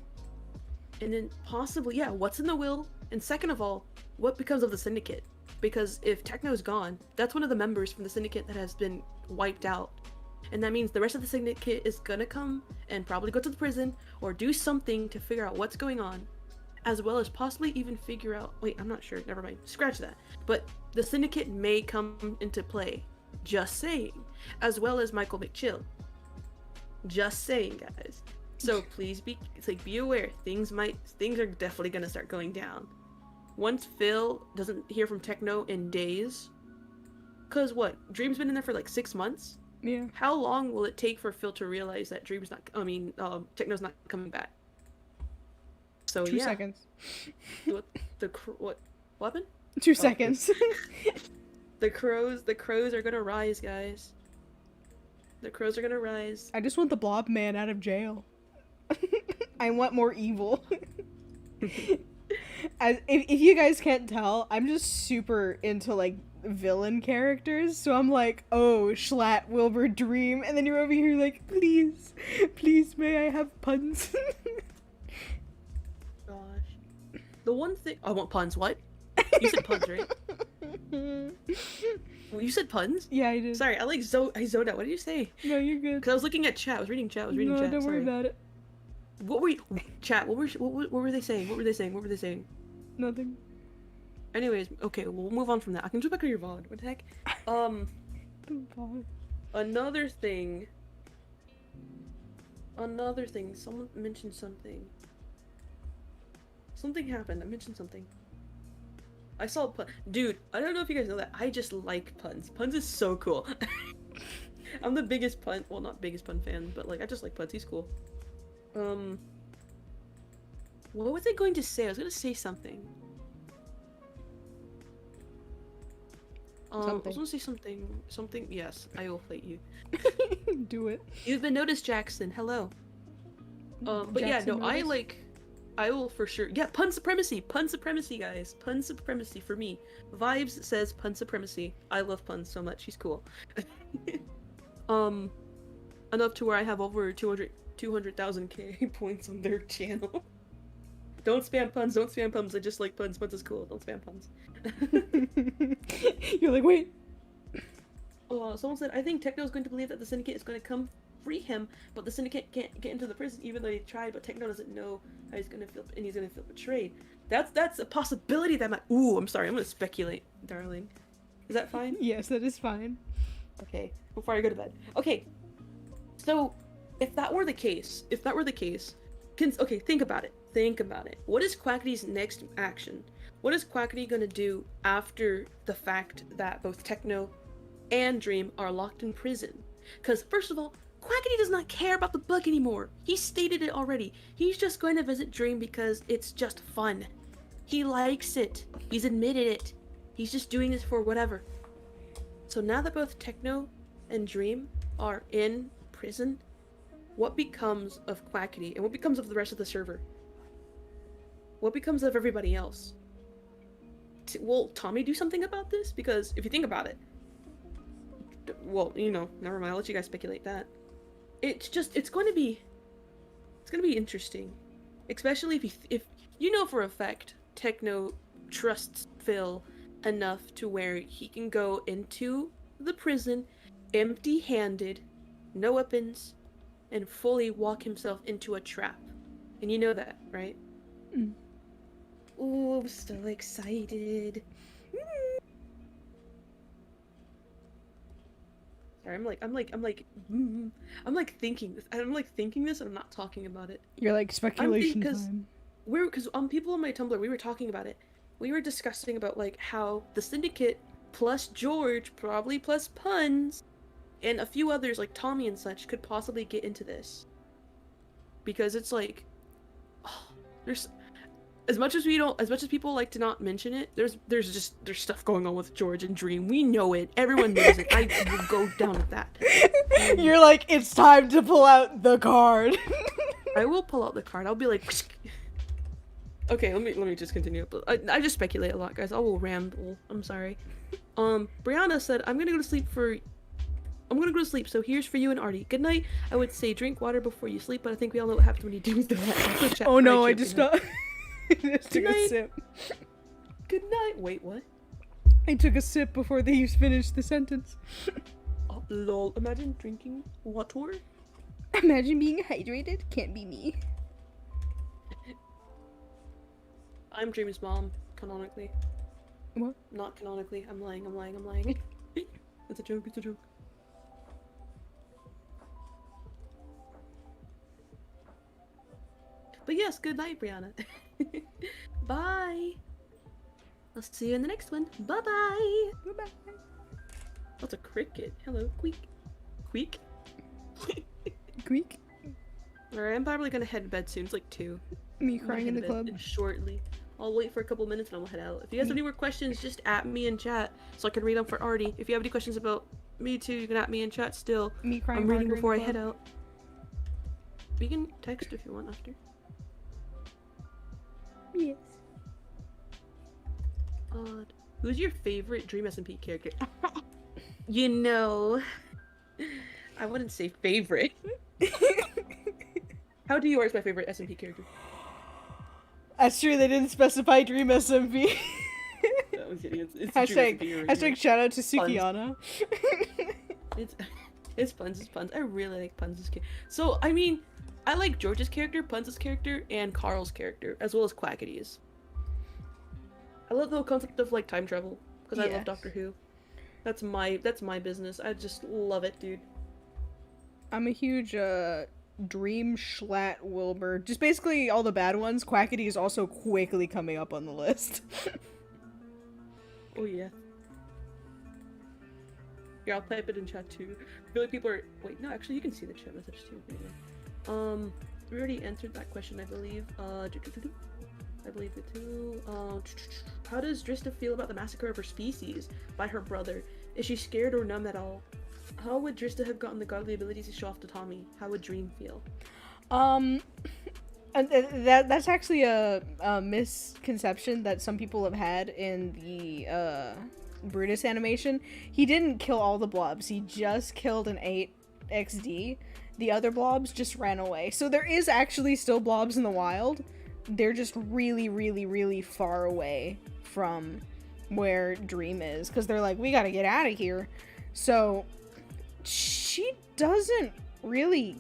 S2: And then possibly, yeah, what's in the will? And second of all, what becomes of the Syndicate? Because if Techno's gone, that's one of the members from the Syndicate that has been wiped out. And that means the rest of the syndicate is gonna come and probably go to the prison or do something to figure out what's going on, as well as possibly even figure out, wait, I'm not sure, never mind, scratch that. But the syndicate may come into play, just saying, as well as Michael McChill. Just saying, guys. So please be aware, things are definitely gonna start going down. Once Phil doesn't hear from Techno in days, cause what, Dream's been in there for like 6 months?
S1: Yeah.
S2: How long will it take for Phil to realize that Techno's not coming back? So
S1: 2
S2: yeah.
S1: seconds.
S2: What happened?
S1: 2 seconds.
S2: The crows are gonna rise, guys. The crows are gonna rise.
S1: I just want the Blob Man out of jail. I want more evil. If you guys can't tell, I'm just super into like villain characters, so I'm like, oh, Schlatt, Wilbur, Dream, and then you're over here like, please, may I have puns?
S2: Gosh. The one thing I want puns. What? You said puns, right? Well, you said puns?
S1: Yeah, I did.
S2: Sorry, I zoned out. What did you say?
S1: No, you're good.
S2: Because I was looking at chat. I was reading chat.
S1: No, don't worry about it.
S2: What were you... Chat, what were they saying? What were they saying?
S1: Nothing.
S2: Anyways, okay, we'll move on from that. I can jump back to your VOD. What the heck? Another thing. Someone mentioned something. Something happened. I mentioned something. I saw a pun. Dude, I don't know if you guys know that. I just like puns. Puns is so cool. I'm the biggest pun, well, not biggest pun fan, but like, I just like puns. He's cool. What was I going to say? I was going to say something. I was going to say something. Yes, I will fight you.
S1: Do it.
S2: You've been noticed, Jackson. Hello. But Jackson, yeah, no, I will for sure. Yeah, pun supremacy, guys. Pun supremacy for me. Vibes says pun supremacy. I love puns so much. He's cool. Enough to where I have over 200,000 K points on their channel. Don't spam puns. I just like puns. Puns is cool. Don't spam puns.
S1: You're like, wait.
S2: Someone said, I think Techno is going to believe that the Syndicate is going to come free him, but the Syndicate can't get into the prison even though they tried, but Techno doesn't know how he's going to feel, and he's going to feel betrayed. That's a possibility that might... Ooh, I'm sorry. I'm going to speculate, darling. Is that fine?
S1: Yes, that is fine.
S2: Okay, before I go to bed. Okay, so if that were the case, okay, think about it. What is Quackity's next action? What is Quackity gonna do after the fact that both Techno and Dream are locked in prison? Because first of all, Quackity does not care about the bug anymore. He stated it already. He's just going to visit Dream because it's just fun. He likes it. He's admitted it. He's just doing this for whatever. So now that both Techno and Dream are in prison, what becomes of Quackity and what becomes of the rest of the server? What becomes of everybody else? Will Tommy do something about this? Because if you think about it, well, never mind. I'll let you guys speculate that. It's going to be interesting, especially if you know for a fact Techno trusts Phil enough to where he can go into the prison empty-handed, no weapons, and fully walk himself into a trap. And you know that, right?
S1: Mm.
S2: Ooh, I'm so excited. Sorry, I'm like thinking this. I'm like thinking this and I'm not talking about it.
S1: You're like speculation time.
S2: Because people on my Tumblr, we were talking about it. We were discussing about like how the Syndicate plus George, probably plus Puns, and a few others like Tommy and such could possibly get into this. Because it's like, there's as much as people like to not mention it, there's stuff going on with George and Dream. We know it. Everyone knows it. I will go down with that.
S1: You're like, it's time to pull out the card.
S2: I will pull out the card. I'll be like, okay, let me just continue. I just speculate a lot, guys. I will ramble. I'm sorry. Brianna said, I'm gonna go to sleep, so here's for you and Artie. Good night. I would say drink water before you sleep, but I think we all know what happens when you do that.
S1: Oh no, I just stopped. Just took a sip.
S2: Good night. Wait, what?
S1: I took a sip before they finished the sentence.
S2: Oh, Lol. Imagine drinking water.
S1: Imagine being hydrated. Can't be me.
S2: I'm Dream's mom, canonically.
S1: What?
S2: Not canonically. I'm lying. It's a joke. But yes, good night, Brianna. Bye. I'll see you in the next one. Bye-bye.
S1: Bye-bye.
S2: That's a cricket. Hello, Queek. Queek?
S1: Greek.
S2: Alright, I'm probably gonna head to bed soon. It's like 2.
S1: Me
S2: I'm gonna
S1: crying
S2: head
S1: in the
S2: to bed
S1: club.
S2: shortly. I'll wait for a couple minutes and I'll head out. If you guys have any more questions, just at me in chat so I can read them for Artie. If you have any questions about me too, you can at me in chat still.
S1: Me crying.
S2: I'm reading
S1: harder in
S2: before I
S1: the
S2: head
S1: club.
S2: out. We can text if you want after.
S1: Yes.
S2: Odd. Who's your favorite DreamSMP character? You know, I wouldn't say favorite. How do you yours my favorite SMP character?
S1: That's true. They didn't specify DreamSMP.
S2: That was idiots. It's
S1: Hashtag shout out to Sukiana.
S2: It's puns. I really like Puns' character. So I mean, I like George's character, Puns' character, and Carl's character, as well as Quackity's. I love the concept of like time travel because I love Doctor Who. That's my business. I just love it, dude.
S1: I'm a huge Dream Schlatt Wilbur. Just basically all the bad ones. Quackity is also quickly coming up on the list.
S2: Oh yeah. Yeah, I'll type it in chat too. I feel like people are wait, no, actually you can see the chat message too. Anyway. We already answered that question, I believe. I believe it too. How does Drista feel about the massacre of her species by her brother? Is she scared or numb at all? How would Drista have gotten the godly abilities to show off to Tommy? How would Dream feel?
S1: That's actually a misconception that some people have had in the Brutus animation. He didn't kill all the blobs. He just killed an 8XD. The other blobs just ran away. So there is actually still blobs in the wild. They're just really, really, really far away from where Dream is. Because they're like, we gotta get out of here. So she doesn't really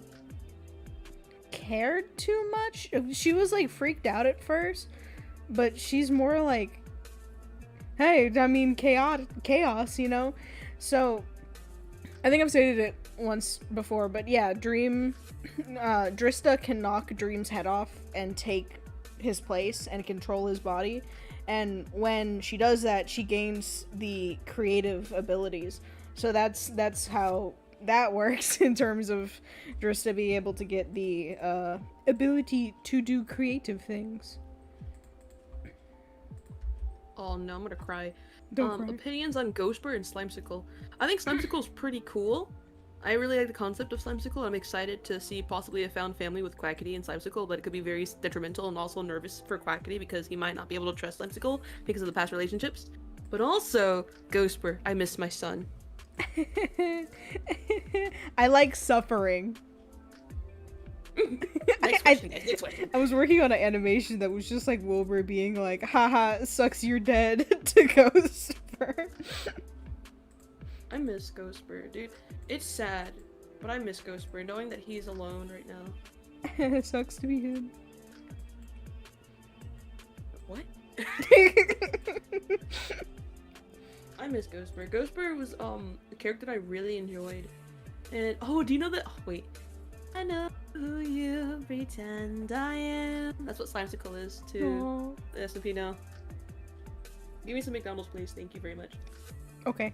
S1: care too much. She was like freaked out at first. But she's more like, hey, I mean, chaos, you know? So I think I've stated it once before, but yeah, Drista can knock Dream's head off and take his place and control his body, and when she does that, she gains the creative abilities. So that's how that works in terms of Drista being able to get the ability to do creative things.
S2: Oh no, I'm gonna cry.
S1: Don't cry.
S2: Opinions on Ghostbird and Slimesicle. I think Slimesicle is pretty cool. I really like the concept of Slimesicle. I'm excited to see possibly a found family with Quackity and Slimesicle, but it could be very detrimental and also nervous for Quackity because he might not be able to trust Slimesicle because of the past relationships. But also, Ghostbird, I miss my son.
S1: I like suffering.
S2: Next question.
S1: I was working on an animation that was just like Wilbur being like, haha, sucks you're dead to Ghostbird.
S2: I miss Ghostbird, dude. It's sad, but I miss Ghostbird, knowing that he's alone right now.
S1: It sucks to be him.
S2: What? I miss Ghostbird. Ghostbird was a character that I really enjoyed. And oh, do you know that? Oh, wait. I know who you pretend I am. That's what Slimesicle is to the SMP now. Give me some McDonald's, please. Thank you very much.
S1: Okay.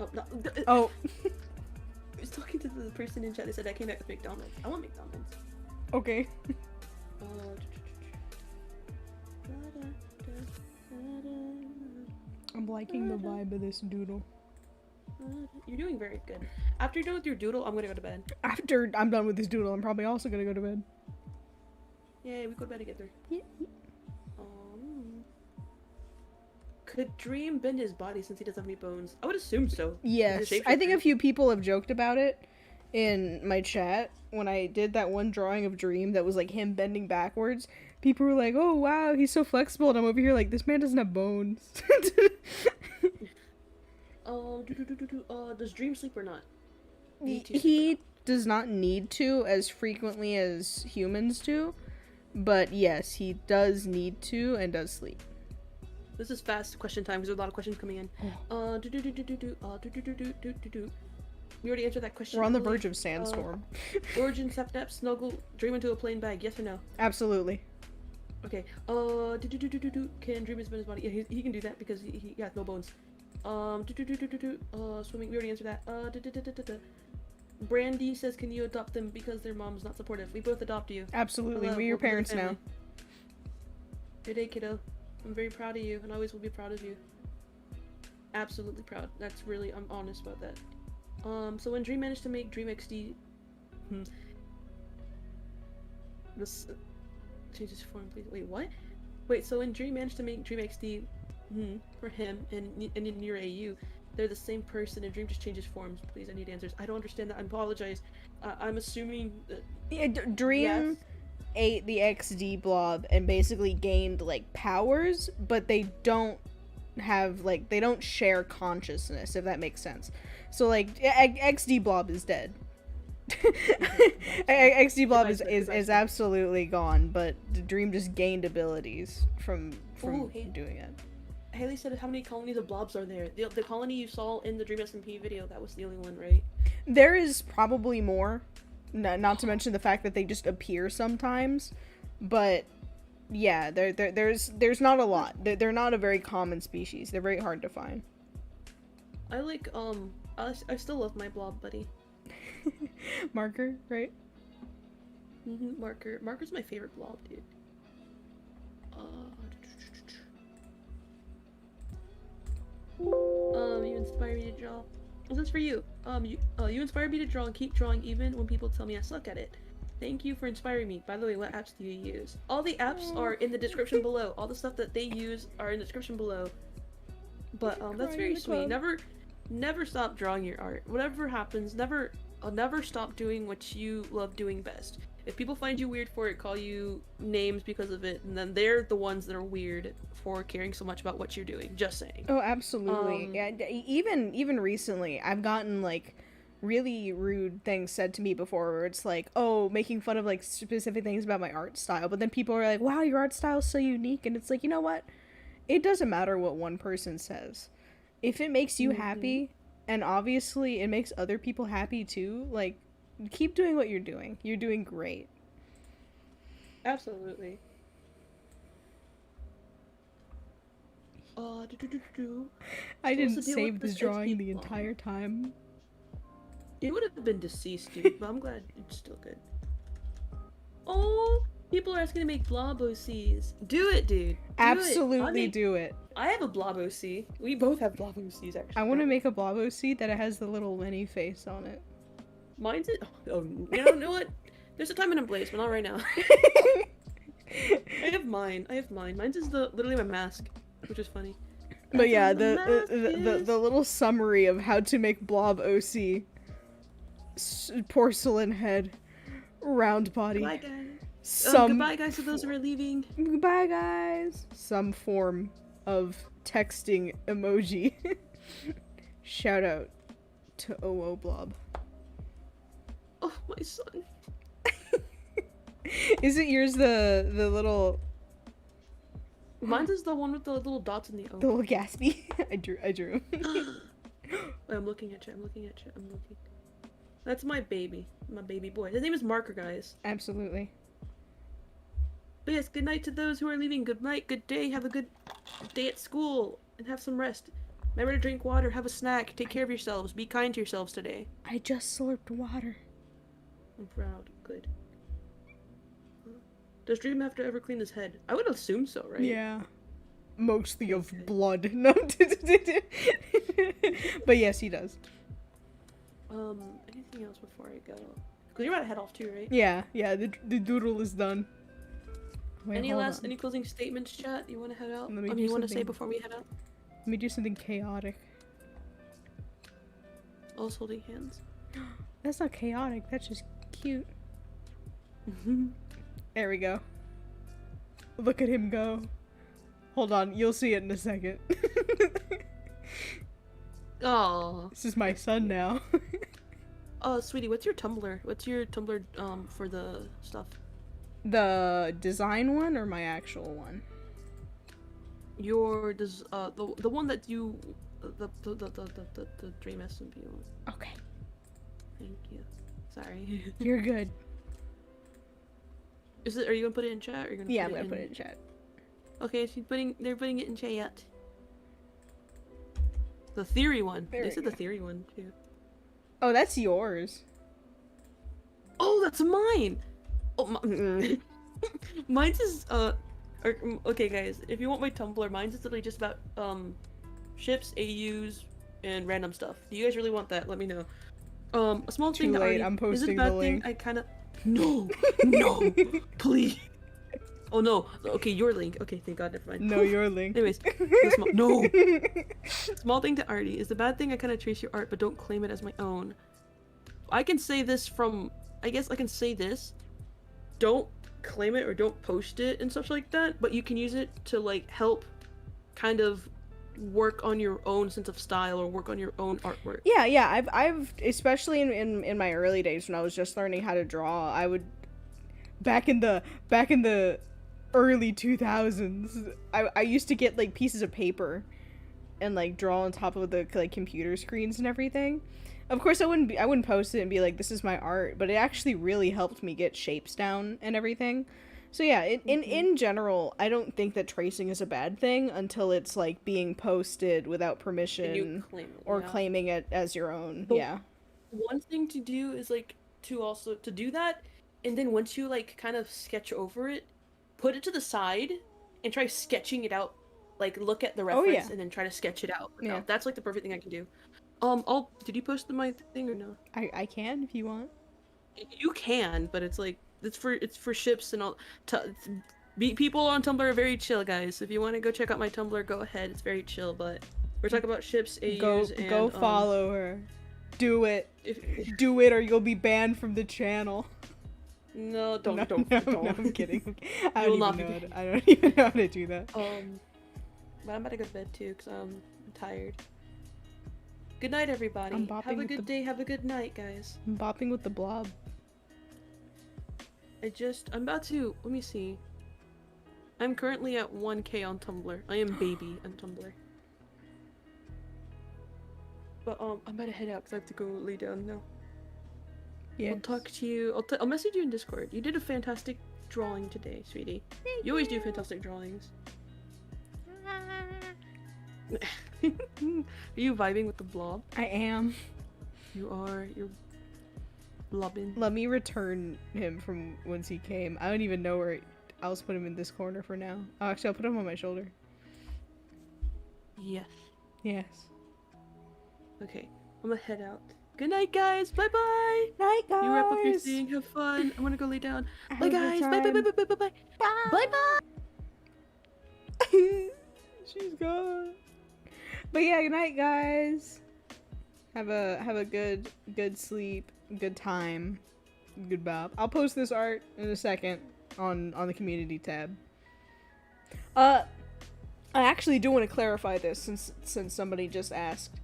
S2: Oh, no.
S1: Oh.
S2: I was talking to the person in chat. They said I came back with McDonald's. I want McDonald's.
S1: Okay. I'm liking the vibe of this doodle.
S2: You're doing very good. After you're done with your doodle, I'm gonna go to bed.
S1: After I'm done with this doodle, I'm probably also gonna go to bed.
S2: Yay, we go to bed together.
S1: Yeah.
S2: Could Dream bend his body since he doesn't have any bones? I would assume so.
S1: Yes. I think a few people have joked about it in my chat when I did that one drawing of Dream that was like him bending backwards. People were like, oh wow, he's so flexible, and I'm over here like, this man doesn't have bones.
S2: Does Dream sleep or not? need to.
S1: He does not need to as frequently as humans do, but yes, he does need to and does sleep.
S2: This is fast question time because there's a lot of questions coming in. We already answered that question.
S1: We're on the verge of sandstorm.
S2: Origin, Septep, Snuggle, dream into a plain bag. Yes or no?
S1: Absolutely.
S2: Okay. Can dream spin his body? Yeah, he can do that because he has no bones. Swimming. We already answered that. Brandy says, "Can you adopt them because their mom's not supportive?" We both adopt you.
S1: Absolutely.
S2: Hello,
S1: We're your
S2: welcome to the
S1: parents now.
S2: family. Good day, kiddo. I'm very proud of you, and always will be proud of you. Absolutely proud. That's really, I'm honest about that. So when Dream managed to make Dream XD, this change his form, please. Wait, what? Wait, so when Dream managed to make Dream XD, for him and in your AU, they're the same person, and Dream just changes forms. Please, I need answers. I don't understand that. I apologize. I'm assuming that.
S1: Yeah, Dream ate the XD blob and basically gained like powers, but they don't have like they don't share consciousness, if that makes sense. So like XD blob is dead. XD blob is absolutely gone, but the Dream just gained abilities from doing it.
S2: Haley said, how many colonies of blobs are there? The colony you saw in the DreamSMP video, that was the only one, right?
S1: There is probably more, not to mention the fact that they just appear sometimes, but yeah, there's not a lot. They're not a very common species. They're very hard to find.
S2: I like, I still love my blob buddy.
S1: Marker, right?
S2: Marker. Marker's my favorite blob, dude. You inspire me to draw. This is for you. You inspire me to draw and keep drawing even when people tell me I suck at it. Thank you for inspiring me. By the way, what apps do you use? All the apps are in the description below. All the stuff that they use are in the description below. But that's very sweet. Never stop drawing your art. Whatever happens, never stop doing what you love doing best. If people find you weird for it, call you names because of it, and then they're the ones that are weird for caring so much about what you're doing. Just saying.
S1: Oh, absolutely. Yeah, even recently, I've gotten like really rude things said to me before, where it's like, oh, making fun of like specific things about my art style, but then people are like, wow, your art style is so unique, and it's like, you know what? It doesn't matter what one person says. If it makes you happy, and obviously it makes other people happy too, like, keep doing what you're doing. You're doing great.
S2: Absolutely.
S1: I didn't save this drawing the entire time.
S2: It would have been deceased, dude, but I'm glad it's still good. Oh, people are asking to make blob OCs. Do it, dude.
S1: Absolutely do it.
S2: I have a blob OC. We both have blob OCs, actually.
S1: I want to make a blob OC that has the little Lenny face on it.
S2: Mine's it. Oh, you know what? There's a time and a place, but not right now. I have mine. Mine's is literally my mask, which is funny.
S1: But yeah, the little summary of how to make blob OC. Porcelain head, round body.
S2: Goodbye, guys. Goodbye, guys, to those who are leaving.
S1: Goodbye, guys. Some form of texting emoji. Shout out to OO Blob.
S2: Oh, my son.
S1: Isn't yours the little...
S2: Mine is the one with the little dots in the O.
S1: The little Gatsby. I drew.
S2: I'm looking at you. That's my baby boy. His name is Marker, guys.
S1: Absolutely.
S2: But yes, good night to those who are leaving. Good night, good day. Have a good day at school and have some rest. Remember to drink water, have a snack, take care of yourselves, be kind to yourselves today.
S1: I just slurped water.
S2: I'm proud. Good. Does Dream have to ever clean his head? I would assume so, right?
S1: Yeah. Mostly of blood. No. But yes, he does.
S2: Anything else before I go? Because you're about to head off too, right?
S1: Yeah, the doodle is done. Wait,
S2: any closing statements, chat? You want to head out?
S1: You
S2: want to say before we head out?
S1: Let me do something chaotic.
S2: Us holding hands.
S1: That's not chaotic, that's just cute. There we go. Look at him go. Hold on, you'll see it in a second.
S2: Oh.
S1: This is my son now.
S2: Sweetie, what's your Tumblr? What's your Tumblr for the stuff?
S1: The design one or my actual one?
S2: Your the one that you the DreamSMP one.
S1: Okay.
S2: Thank you. Sorry.
S1: You're good.
S2: Are you gonna put it in chat or are you gonna
S1: Yeah, I'm gonna put it in chat.
S2: Okay, they're putting it in chat. The theory one.
S1: There
S2: They
S1: we
S2: said
S1: go.
S2: the theory one too.
S1: Oh, that's yours.
S2: Oh, that's mine. Oh, mine's is okay, guys. If you want my Tumblr, mine's is literally just about ships, AUs, and random stuff. Do you guys really want that? Let me know. A small
S1: Too
S2: thing to
S1: late,
S2: already.
S1: I'm
S2: Is it a
S1: posting
S2: bad
S1: the
S2: thing?
S1: link.
S2: I kind of. No, no, please. Oh no. Okay, your link. Okay, thank God. Never mind.
S1: No, your link.
S2: Anyways, no. Small thing to Artie is the bad thing. I kind of trace your art, but don't claim it as my own. I can say this from. I guess I can say this. Don't claim it or don't post it and such like that, but you can use it to like help kind of work on your own sense of style or work on your own artwork.
S1: Yeah, I've especially in my early days when I was just learning how to draw, I would back in the early 2000s, I used to get like pieces of paper and like draw on top of the like computer screens and everything. Of course, I wouldn't post it and be like, this is my art, but it actually really helped me get shapes down and everything. So yeah, in general, I don't think that tracing is a bad thing until it's like being posted without permission or claiming it as your own.
S2: But
S1: yeah.
S2: One thing to do is like to do that, and then once you like kind of sketch over it, put it to the side and try sketching it out. Like look at the reference and then try to sketch it out.
S1: Yeah.
S2: That's like the perfect thing I can do. Did you post my thing or no?
S1: I can if you want.
S2: You can, but it's like it's for ships and all. People on Tumblr are very chill, guys. If you want to go check out my Tumblr, go ahead. It's very chill. But we're talking about ships, AUs, and
S1: go follow her. Do it. Do it, or you'll be banned from the channel.
S2: No, don't.
S1: No, I'm kidding. I don't even know how to do that.
S2: But I'm about to go to bed too, because I'm tired. Good night, everybody. Have a good day. Have a good night, guys.
S1: I'm bopping with the blob.
S2: I'm about to, let me see. I'm currently at 1K on Tumblr. I am baby on Tumblr. But, I'm about to head out because I have to go lay down now. Yeah. I'll talk to you, I'll message you in Discord. You did a fantastic drawing today, sweetie. You always do fantastic drawings. Are you vibing with the blob?
S1: I am.
S2: You're blobbing.
S1: Let me return him from whence he came. I don't even know where I'll just put him in this corner for now. Oh, actually, I'll put him on my shoulder.
S2: Yes.
S1: Yes.
S2: Okay, I'm gonna head out. Good night, guys. Bye bye.
S1: Night, guys.
S2: You wrap up your thing. Have fun. I'm gonna go lay down. Bye, guys. Bye bye bye bye bye bye bye bye bye.
S1: She's gone. But yeah, good night, guys. Have a good sleep, good time, good bob. I'll post this art in a second on the community tab. I actually do want to clarify this since somebody just asked.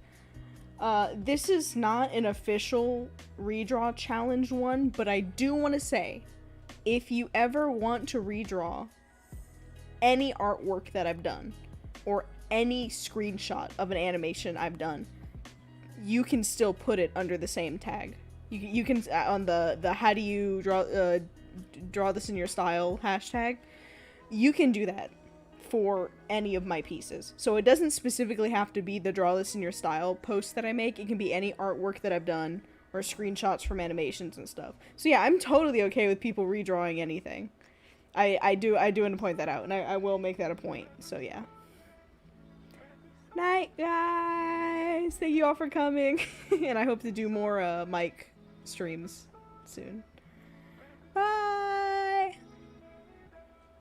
S1: This is not an official redraw challenge one, but I do want to say, if you ever want to redraw any artwork that I've done, or any screenshot of an animation I've done, you can still put it under the same tag. You can on the how do you draw this in your style hashtag. You can do that for any of my pieces. So it doesn't specifically have to be the draw this in your style post that I make. It can be any artwork that I've done or screenshots from animations and stuff. So yeah, I'm totally okay with people redrawing anything. I do want to point that out, and I will make that a point. So yeah. Night, guys. Thank you all for coming, and I hope to do more mic streams soon.